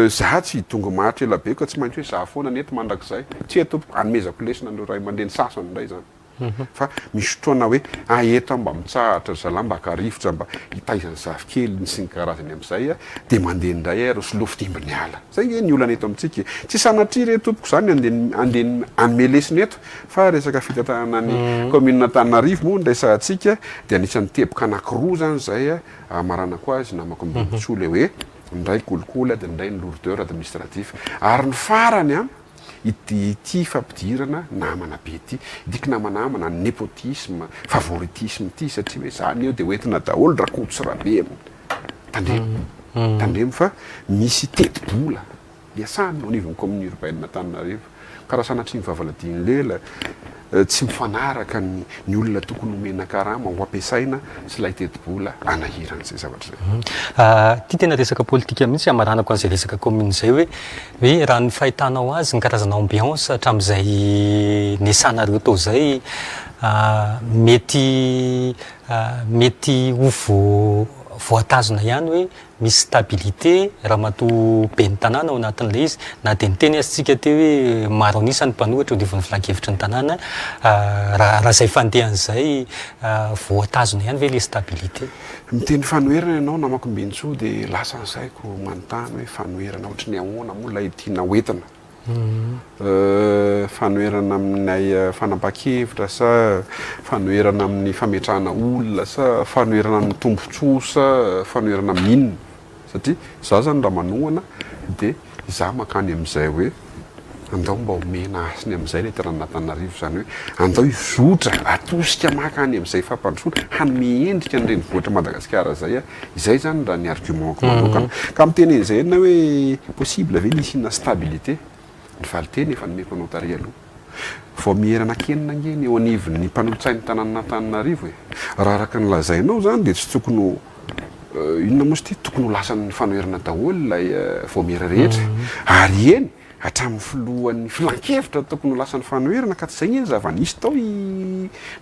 S2: za tsy tonga mahatra ela be ka tsy maintsy hoe za foana nety mandrakizay tsy eto anomezako lesina andreo ray aman-dreny sasany indray zany fa misy fotoana hoe eto mba mitsahatra zalahy mba karifotra mba hitaizany zafikely sy ny karazany amin'izay de mandeha indray ro sy lofo timbiny ala zay nge ny olana eto amintsika tsy sanatria re tompoko zany andeny anome lesina eto fa resaka fitantanana ny commune Antananarivo moa ndraisantsika de anisan'ny teboka anankiroa zany zay maranako azy namako mbitso le hoe ndray kolikoly de ndray ny lourdeur administratif ary ny farany ity fampidirana namana be ty idika namanamana nepotisme favoritisme ty satria hoe zany eo de hoentina daholo rakotsy rabe tandremo fa misy teti-bola iasany ao anivon'ny commune urbaine Antananarivo karaha sanatria mivavaladiny lela tsy mifanaraka ny olona tokony homena karama ho ampiasaina sy lay teti-bola anahiran'izay zavatra zay
S1: ty tena resaka politika mihitsy amaranako an'izay resaka commune zay hoe raha ny fahitanao azy ny karazana ambiance hatramin'izay nesanareo tao zay mety ho voatazona ihany hoe misy stabilité raha matoa be ny tanàna ao anatin'ilay izy na de niteny azitsika teo hoe maro anisany mpanohatra ho divon'ny filan-kevitry ny tanàna raha zay fandehan'izay voatazona ihany ve le stabilité
S2: miteny fanoherana ianao namako mbintsoa de lasa nysaiko manontany hoe fanoherana ohatry ny ahoana moa lay tiana hoentina fanoherana aminay fanapa-kevitra sa fanoherana amin'ny fametrahana olona sa fanoherana amin'ny tombontsoa sa fanoherana amin'inona satria za zany raha manohana de za makany amin'izay hoe andao mba homena asiny amin'izay le terana Antananarivo zany hoe andao izotra atosika makany amin'izay fampandrosoana hanome endrika an'ireny vohatra Madagasikara zay izay zany raha ny argumentko manokana ka miteny izay na hoe possible ve nisina stabilité ny valiteny efa nomeko anao tary aloha vao mierana kenina ngeny eo anivon'ny mpanolotsain'ny tanàna Antananarivo raha araka ny lazainao zany de tsy tokony inona moa sy ty tokony ho lasan'ny fanoherana daholo lay vao miera rehetra ary eny hatramin'ny filohan'ny filan-kevitra tokony ho lasan'ny fanoherana ka tsy zay eny zava-nisy tao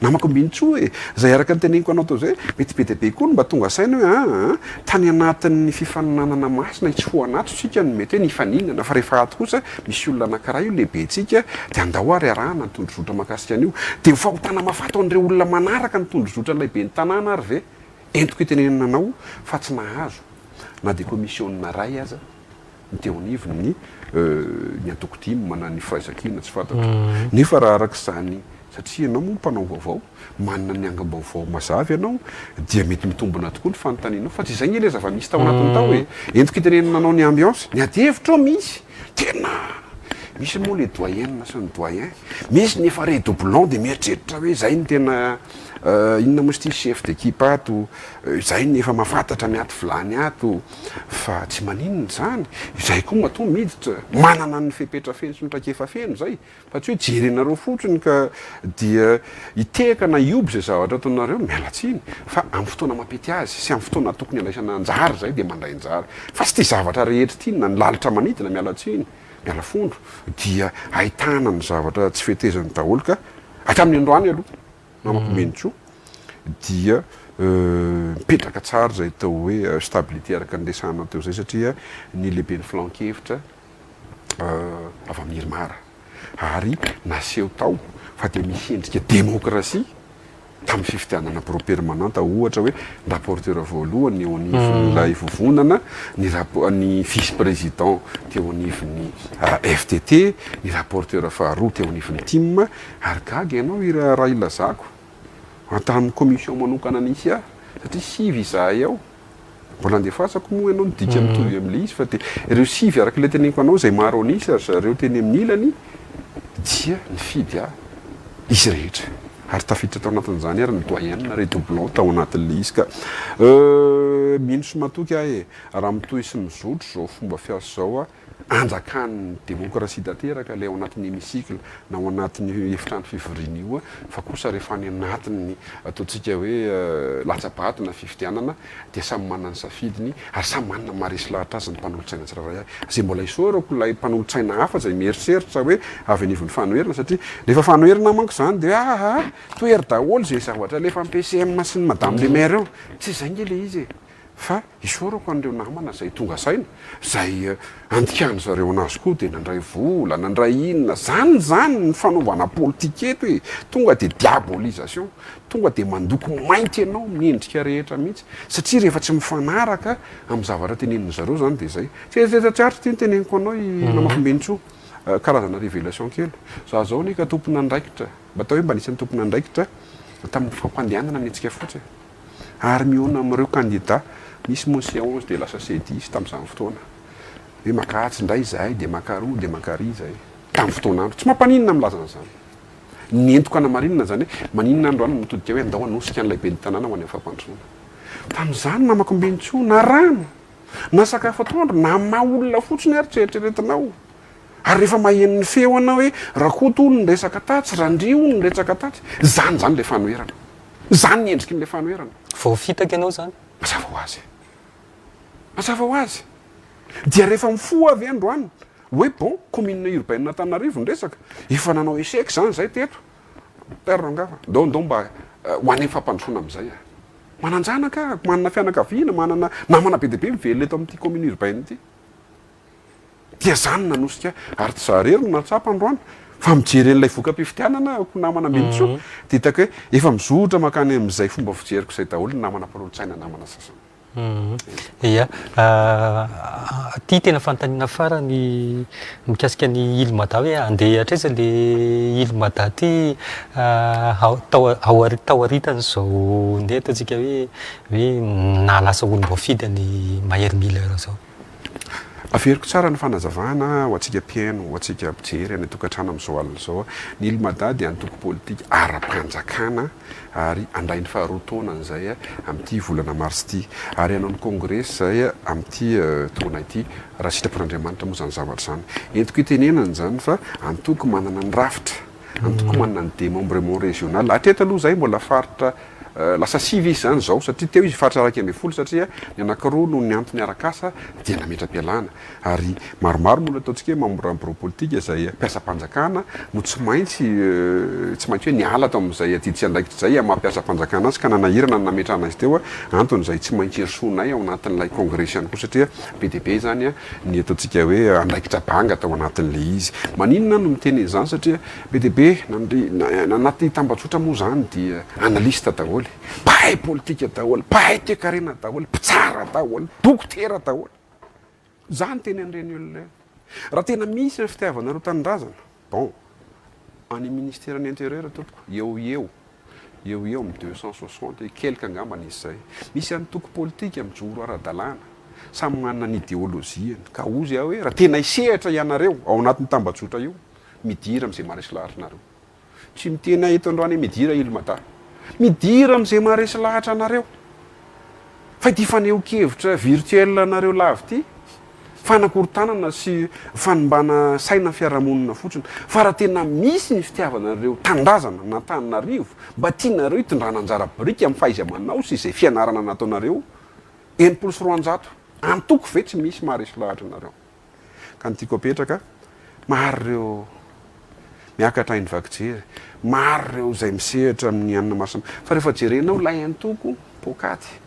S2: namako mbintsoa zay araka ny teneniko anao tao zay mety be dia be koa no mba tonga saina hoe tany anatin'ny fifaninanana masina tsy ho anato tsika no mety hoe ny hifaninana fa rehefa ato kosa misy olona anankiray io lehibe tsika de andao ary arahana ny tondrozotra makasika an'io de ho fahotana mafato an'ireo olona manaraka ny tondrozotra lehibe ny tanàna ary ve entiko itenenana anao fa tsy nahazo na de commissionna ray aza ny teo anivony ny atoko dimy mana ny firaisakina tsy fantatro nefa raha arak'izany satria ianao moa mpanao vaovao manana ny angam-baovao mazavy ianao dia mety mitombona tokoa ny fanontanianao fa tsy zay ny le zava-misy tao anatiny tao hoe entiko itenenana anao ny ambiance ny adihevitra ao misy tena misy moa le doyen sy ny doyen misy ny efa redoublon de mieritreritra hoe zay ny tena inona moa sy ty chef d'équipe ato zay ny efa mahafantatra ny ato vilany ato fa tsy maninona zany zay koa matoa miditra manana ny fepetra feno sy notrakefa feno zay fa tsy hoe jerenareo fotsiny ka dia iteka na ioby zay zavatra ataonareo mialatsiny fa amin'ny fotoana mampety azy sy amin'ny fotoana tokony andraisana anjara zay de mandray anjara fa tsy ty zavatra rehetra ty na ny lalitra manidina mialatsiny miala fondro dia ahitana ny zavatra tsy fetezany daholo ka hatramin'ny androany aloha namakomenitso dia mipetraka tsara zay tao hoe stabilité araka nydesana teo zay satria ny lehibe ny flankevitra avy amin'ny Irmara ary naseho tao fa de misy endrika démocratie tamin'ny fifitianana pro-permanente ohatra hoe ny rapporteur voalohany eo anivon'ilay vovonana ny vice président teo anivon'ny FTT ny rapporteur faharoa teo anivon'ny team ary gaga ianao raha ilazako antamin'ny commission manokana nisy satria sivy izahay ao mbola andefasako moa ianao nidika mitovy amin'le izy fa de ireo sivy araka le teneniko anao zay maro anisy ary zareo teny amin'ny ilany dia nifidy izy rehetra ary tafiditra tao anatin'izany ary ny doyen na redoublon tao anatin'le izy ka mino sy matoky raha mitoy sy mizotro zao fomba fiasa zao anjakan'ny démocratie tanteraka le ao anatin'ny hémicycle na ao anatin'ny efitrano fivoriana io fa kosa rehefa any anatin'ny ataontsika hoe latsapato na fifitianana dia samy manana ny safidiny ary samy manana maresy lahatra azy ny mpanolotsaina tsirairay zay mbola isorako ilay mpanolotsaina hafa zay mieritreritra hoe avy anivon'ny fanoherina satria rehefa fanoherina manko zany dia toery daholo zay zavatra lefa PCM sy ny madame le maire eo tsy zay nge le izy fa isorako an'ireo namana zay tonga saina zay andikany zareo anazy koa dia nandray vola nandray inona zany ny fanaovana politika eto hoe tonga dia diabolisation tonga dia mandoko mainty ianao miendrika rehetra mihitsy satria rehefa tsy mifanaraka amin'ny zavatra tenenin zareo zany dia zay tsetratsiaritra ty ny teneniko anao namakombenitso karazana révélation kely za zao nika tompona andraikitra mba atao hoe mba nisan'ny tompona andraikitra tamin'ny fampandehanana mihetsika fotsy ary miona amin'ireo candidat misy motion 11 de lasa C10 tamin'izany fotoana hoe makatsy indray zahay de makaroa de makary zay tamin'ny fotoanandro tsy mampaninona milazana zany nentoko ana marinina zany hoe maninona androany mitodika hoe andao anosika an'ilay be ny tanàna ho any amin'ny fampandroana tamin'izany namakombenitso na rano na sakafo atoandro na maha-olona fotsiny ary tseritreretinao ary rehefa mahen'ny feo anao hoe rakoto olo ny resaka tatsy randrio olo ny resaka tatsy zany le fanoherana zany ny endriky n'le fanoherana
S1: voafitaka ianao zany
S2: mazava ho azy dia rehefa mifo avy androany hoe bon commune urbaine Antananarivo nresaka efa nanao échec zany zay teto perrongafa ndao mba ho any fampandrosoana am'izay mananjanaka manana fianakaviana manana namana be deabe mivelona eto amin'ity commune urbaine ity dia zany nanosika ary tsy zaharery natsapa androany fa mijery an'ilay voka-pifitianana ko namana menitso dia hitako hoe efa mizotra makany amin'izay fomba fijeriko izay daholo ny namana mpanaolotsaina namana sasany
S1: ia ty tena fanontaniana farany mikasika ny Ilmada hoe andeha atraiza le Ilmada ty tao aritany zao ndeha ataontsika hoe nalasa olo voafidy ny Mahery Miller zao
S2: averiko tsara ny fanazavana ho atsika mpiaino ho atsika mpijery any tokantrano amin'izao alina zao ny Ilmada dia antoko politika ara-panjakana ary andray ny faharoa taona an'izay amin'ity volana mars ity ary hanao ny congrès zay amin'ity taona ity raha sitrapon'Andriamanitra moa zany zavatra zany entiko itenenany zany fa antoko manana ny rafitra antoko manana ny démembrement régional atreto aloha zay mbola faritra lasa sivy izy zany zao satria teo izy faritra araiky amby folo satria ny anankiroa no ny antony arakasa dia nametra-pialana ary maromaro moa ataontsika hoe membre politika zay mpiasa-panjakana no tsy maintsy hoe niala tao amin'izay adiditsy andraikitra zay mampiasa-panjakana azy ka nanahirana nametrana azy teo antony zay tsy maintsy erisonay ao anatin'ilay congrès ihany koa satria be deabe zany ny ataontsika hoe andraikitra banga tao anatin'le izy maninona no miteny izany satria be deabe anaty tambajotra moa zany dia analista daholo pahay politika daholo pahay toekarena daholo mpitsara daholo dokotera daholo zany teny an'ireny olona raha tena misy ny fitiavanareo tanindrazana bon any ministère ny intérieur tompoko eo amin'ny 260 quelque angamba nisy zay misy antoko politika mijoro ara-dalàna samy manana ny idéoloziany ka ozy aho hoe raha tena isehatra ianareo ao anatin'ny tambajotra io midira am'izay maharesy lahatra anareo tsy mitena eto androany hoe midira Ilmada midira am'izay maharesy lahatra anareo fa ity faneho-kevitra virtuel anareo lavy ity fanakorontanana sy fanombana saina fiarahamonina fotsiny fa raha tena misy ny fitiavanareo tandrazana na Antananarivo mba tianareo hitondrana anjara brika amin'ny fahaiza-manao sy izay fianarana nataonareo 900 antoko ve tsy misy maharesy lahatra anareo ka ny tiako apetraka maro reo miakatra iny vakijery, maro reo zay misehatra amin'ny anina masina fa rehefa jerenao lay antoko pokaty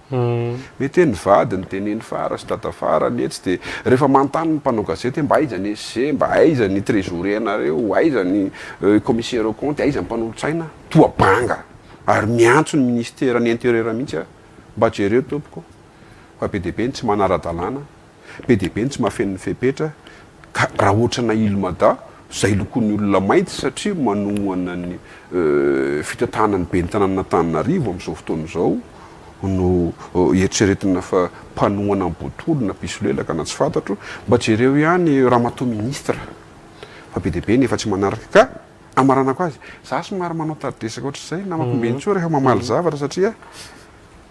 S2: mety ny vady ny teneny fara sy tatafara netsy de rehefa mantany ny mpanao gazety mba aiza ny SG, mba aiza ny trésorier nareo, aiza ny commissaire au compte, aiza ny mpanolotsaina toa banga ary miantso ny ministère ny intérieur mihitsy mba jereo tompoko fa be dia be ny tsy manara-dalàna, be dia be ny tsy mahafen'ny fepetra ka raha ohatra na ilomada zay lokon'ny olona mainty satria manohana ny fitantanany be ny tanàn'Antananarivo amin'izao fotoana izao no eritreretina fa mpanohana ny botolona pisolelaka na tsy fantatro mba jereo ihany ramatoa ministra fa be dia be nefa tsy manaraka ka amaranako azy za somary manao taridresaka ohatr'izay namakombenitsoa rehefa mamaly zavatra satria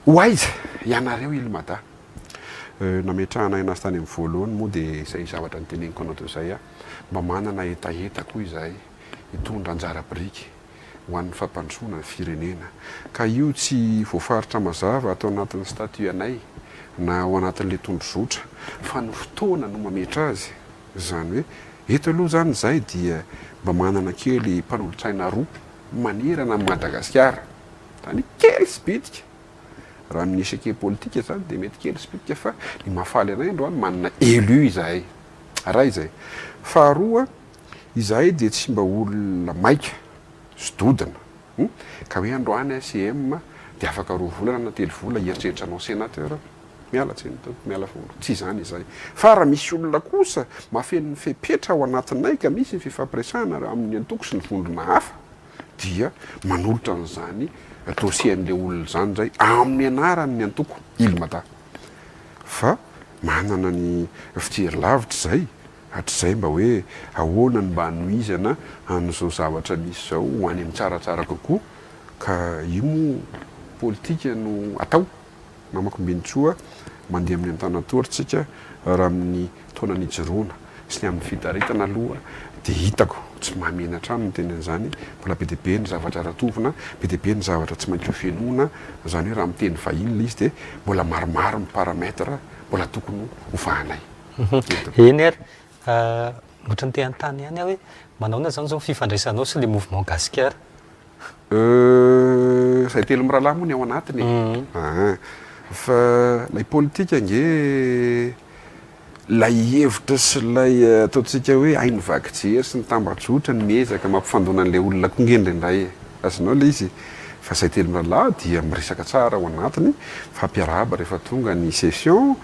S2: ho aiza ianareo ilomada nametrahana anazy tany amin'ny voalohany moa dia izay zavatra nyteneniko anao teo izay mba manana etaeta koa izahay hitondra anjara biriky ho an'ny fampandrosoana ny firenena ka io tsy voafaritra mazava atao anatin'ny statut anay na ao anatin'ilay tondrozotra fa ny fotoana no mametra azy zany hoe eto aloha zany zay dia mba manana kely mpanolotsaina roa manerana amin'ny Madagasikara tany kely sy bitika raha amin'ny échec politika zany dia mety kely sy bitika fa ny mahafaly anay androany manana élu izahay raha izay faharoa izahay dia tsy mba olona maika sy dodina ka hoe androany ACM dia afaka 2 volana na 3 vola hieritreritra anao sénateur miala tseny miala folo tsy izany izay fa raha misy olona kosa mahafen'ny fepetra ao anatinay ka misy ny fifampiresahana amin'ny antoko sy ny vondrona hafa dia manolotra an'izany dossier-n'ilay olona zany zay amin'ny anaran'ny antoko ilomada fa manana ny fijery lavitra zay hatr'izay mba hoe ahoana ny mba hanoizana an'izao zavatra misy zao ho any amin'ny tsaratsara kokoa ka io moa politika no atao namakombenitsoa mandeha amin'ny antanatorytsika raha amin'ny taona nijoroana sy ny amin'ny fitaritana aloha dia hitako tsy mahamena trano ny tenen'izany mbola be dia be ny zavatra ratovina be dia be ny zavatra tsy maintsy ho fenoana zany hoe raha miteny vahiny le izy dia mbola maromaro ny paramètre mbola tokony hovahanay
S1: eny ary ohatra ny te-antany ihany aho hoe manaona zany zao fifandraisanao sy le mouvement gasikara
S2: zay telo mirahalahy moa ny ao anatiny fa lay politika nge lay hevitra sy lay ataontsika hoe ainy vakijery sy ny tambajotra ny miezaka mampifandona an'ilay olona kongendrindray azonao le izy fa zay telo mirahalahy dia miresaka tsara ao anatiny fampiarahaba rehefa tonga ny session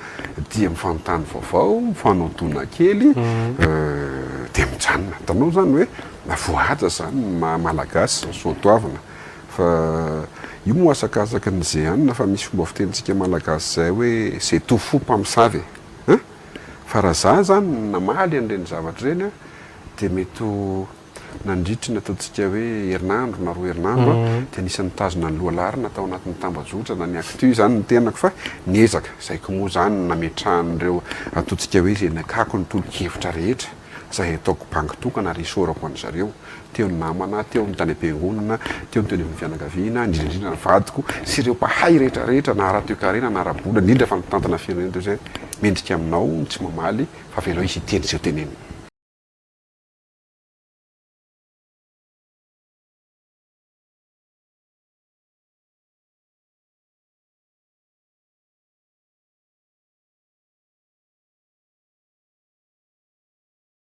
S2: dia mifanontany vaovao mifanodona kely dia mijanona tanao zany hoe voahaja zany malagasy soatoavina fa io moa asakasaka ny zehanina fa misy fomba fitenitsika malagasy zay hoe zay tofo mpamosavy fa raha za zany namaly an'ireny zavatra ireny dia mety nandritry ny ataontsika hoe herinandro na 2 herinandro dia nisan'ny tazona ny lohalarina tao anatin'ny tambajotra na ny actu zany ny tenako fa niezaka zaiko moa zany nametrahan'ireo ataontsika hoe zay nakako ny tolo-kevitra rehetra zay ataoko bangitokana risorako an' zareo teo ny namana teo ny tany am-piangonana teo ny teny amin'ny fianakaviana indrindrindrina ny vadiko sy ireo mpahay rehetrarehetra na ara-toekarena na ara-bola indrindra fa nitantana firenena teo zay mendrika aminao tsy mamaly fa velao izy iteny zay teneny